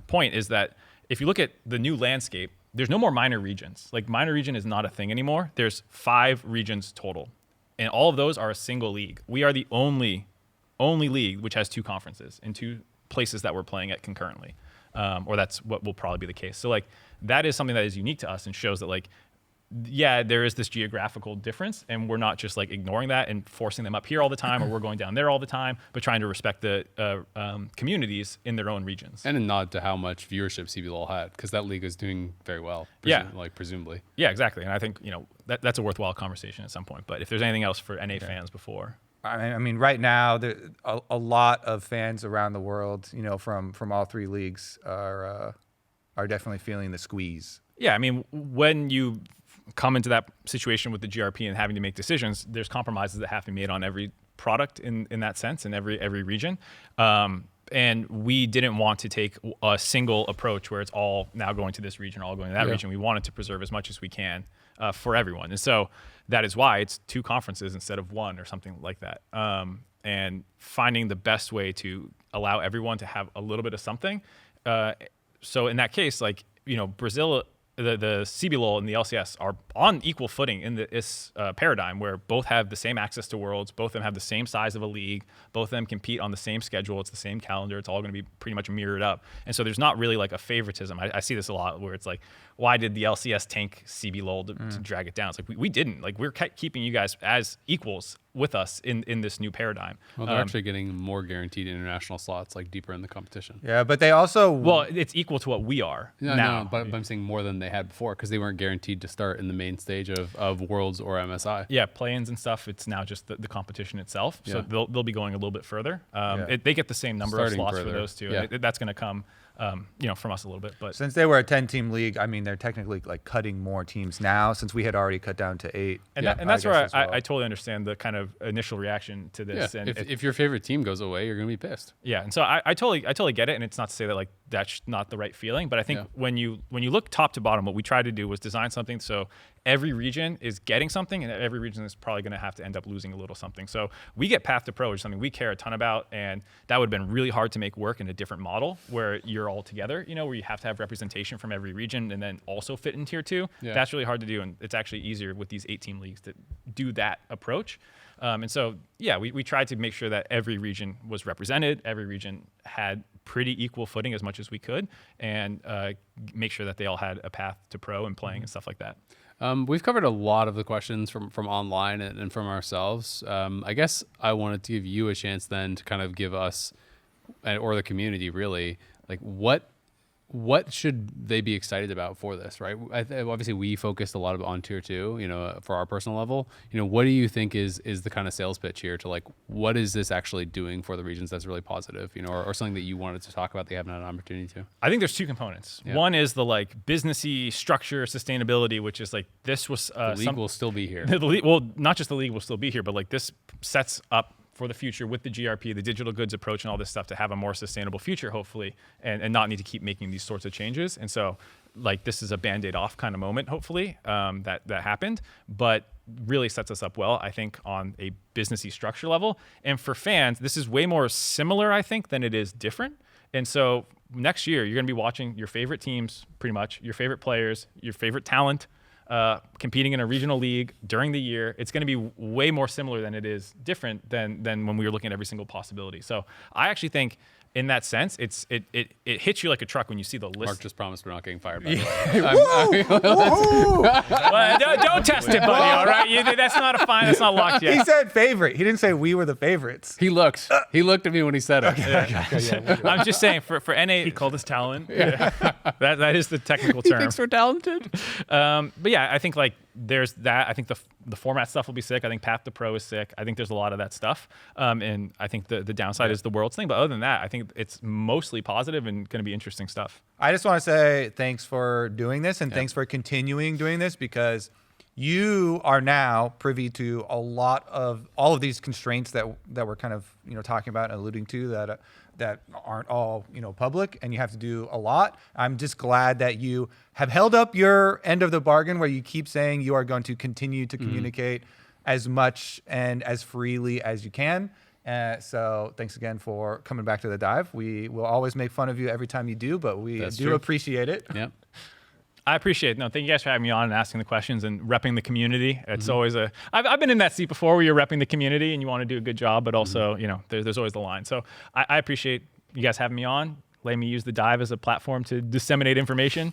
point, is that if you look at the new landscape, there's no more minor regions. Like, minor region is not a thing anymore. There's 5 regions total, and all of those are a single league. We are the only league which has 2 conferences and 2 places that we're playing at concurrently, or that's what will probably be the case. So like that is something that is unique to us and shows that like, yeah, there is this geographical difference, and we're not just like ignoring that and forcing them up here all the time, or we're going down there all the time, but trying to respect the communities in their own regions. And a nod to how much viewership CBLOL had, because that league is doing very well. Presumably. Yeah, exactly. And I think that's a worthwhile conversation at some point. But if there's anything else for NA fans before. I mean, right now, a lot of fans around the world, from all three leagues are definitely feeling the squeeze. Yeah, I mean, when you come into that situation with the GRP and having to make decisions, there's compromises that have to be made on every product in that sense in every region. And we didn't want to take a single approach where it's all now going to this region, all going to that region. We wanted to preserve as much as we can for everyone. And so that is why it's 2 conferences instead of 1 or something like that. And finding the best way to allow everyone to have a little bit of something. So in that case, like, Brazil, the CBLOL and the LCS are on equal footing in this paradigm where both have the same access to Worlds, both of them have the same size of a league, both of them compete on the same schedule, it's the same calendar, it's all going to be pretty much mirrored up. And so there's not really like a favoritism. I see this a lot where it's like, why did the LCS tank CBLOL to drag it down? It's like, we didn't. Like, we're keeping you guys as equals with us in this new paradigm. Well, they're actually getting more guaranteed international slots, like deeper in the competition. Yeah, but they also... Well, it's equal to what we are now. No, but I'm saying more than they had before because they weren't guaranteed to start in the main stage of Worlds or MSI. Yeah, play-ins and stuff, it's now just the competition itself. So they'll be going a little bit further. They get the same number of slots for those two. Yeah. That's going to come from us a little bit. But since they were a 10-team league, I mean, they're technically like cutting more teams now since we had already cut down to 8. And, and that's where I totally understand the kind of initial reaction to this. Yeah. And if your favorite team goes away, you're going to be pissed. Yeah, and so I totally get it, and it's not to say that like that's not the right feeling, but I think when you look top to bottom, what we tried to do was design something so every region is getting something, and every region is probably going to have to end up losing a little something. So we get Path to Pro, which is something we care a ton about, and that would have been really hard to make work in a different model where you're all together, where you have to have representation from every region and then also fit in tier 2. Yeah. That's really hard to do, and it's actually easier with these 8-team leagues to do that approach. And so, we tried to make sure that every region was represented, every region had pretty equal footing as much as we could, and make sure that they all had a path to pro and playing and stuff like that. We've covered a lot of the questions from online and from ourselves. I guess I wanted to give you a chance then to kind of give us, or the community really, like what should they be excited about for this, right? Obviously, we focused a lot on tier 2, for our personal level. What do you think is the kind of sales pitch here to like, what is this actually doing for the regions that's really positive, or something that you wanted to talk about that you haven't had an opportunity to? I think there's 2 components. Yeah. One is the like businessy structure, sustainability, which is like this was the league will still be here. Well, not just the league will still be here, but like this sets up for the future with the GRP, the digital goods approach and all this stuff to have a more sustainable future, hopefully, and not need to keep making these sorts of changes. And so like this is a Band-Aid off kind of moment, hopefully, that happened, but really sets us up well, I think, on a businessy structure level. And for fans, this is way more similar, I think, than it is different. And so next year, you're going to be watching your favorite teams, pretty much, your favorite players, your favorite talent, competing in a regional league during the year. It's going to be way more similar than it is different than when we were looking at every single possibility. So I actually think in that sense, it hits you like a truck when you see the list. Mark just promised we're not getting fired, by the way. Well, don't test it, buddy, all right? That's not a fine. That's not locked yet. He said favorite. He didn't say we were the favorites. He looked at me when he said it. Okay. I'm just saying, for NA... He called us talent. That is the technical term. He thinks we're talented. But yeah, I think like there's that. I think the format stuff will be sick. I think Path to Pro is sick. I think there's a lot of that stuff. And I think the downside is the Worlds thing. But other than that, I think it's mostly positive and going to be interesting stuff. I just want to say thanks for doing this and thanks for continuing doing this, because you are now privy to all of these constraints that we're kind of talking about and alluding to that aren't all public, and you have to do a lot. I'm just glad that you have held up your end of the bargain, where you keep saying you are going to continue to communicate as much and as freely as you can. So thanks again for coming back to the dive. We will always make fun of you every time you do, but we do appreciate it. Yep. I appreciate it. No, thank you guys for having me on and asking the questions and repping the community. It's always I've been in that seat before where you're repping the community and you want to do a good job, but also, there's always the line. So I appreciate you guys having me on, letting me use the dive as a platform to disseminate information.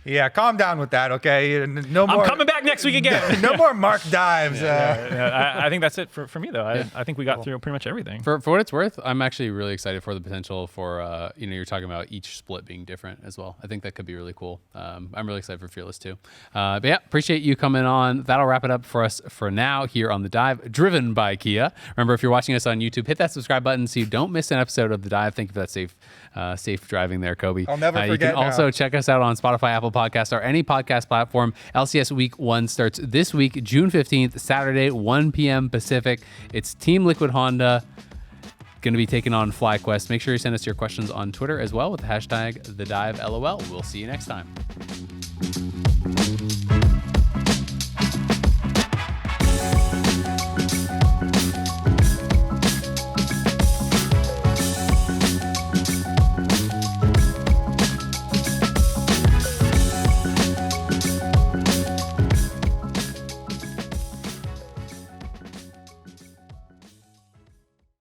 Yeah, calm down with that, okay? No I'm more. coming back next week again. No more Mark dives. I think that's it for me, though. I think we got through pretty much everything. For what it's worth, I'm actually really excited for the potential for, you're talking about each split being different as well. I think that could be really cool. I'm really excited for Fearless too. But yeah, appreciate you coming on. That'll wrap it up for us for now here on The Dive, driven by Kia. Remember, if you're watching us on YouTube, hit that subscribe button so you don't miss an episode of The Dive. Thank you for that safe driving there, Kobe. I'll never forget. You can also check us out on Spotify, Apple Podcasts, or any podcast platform. LCS Week 1 starts this week, June 15th, Saturday, 1 p.m. Pacific. It's Team Liquid Honda going to be taking on FlyQuest. Make sure you send us your questions on Twitter as well with the hashtag TheDiveLOL. We'll see you next time.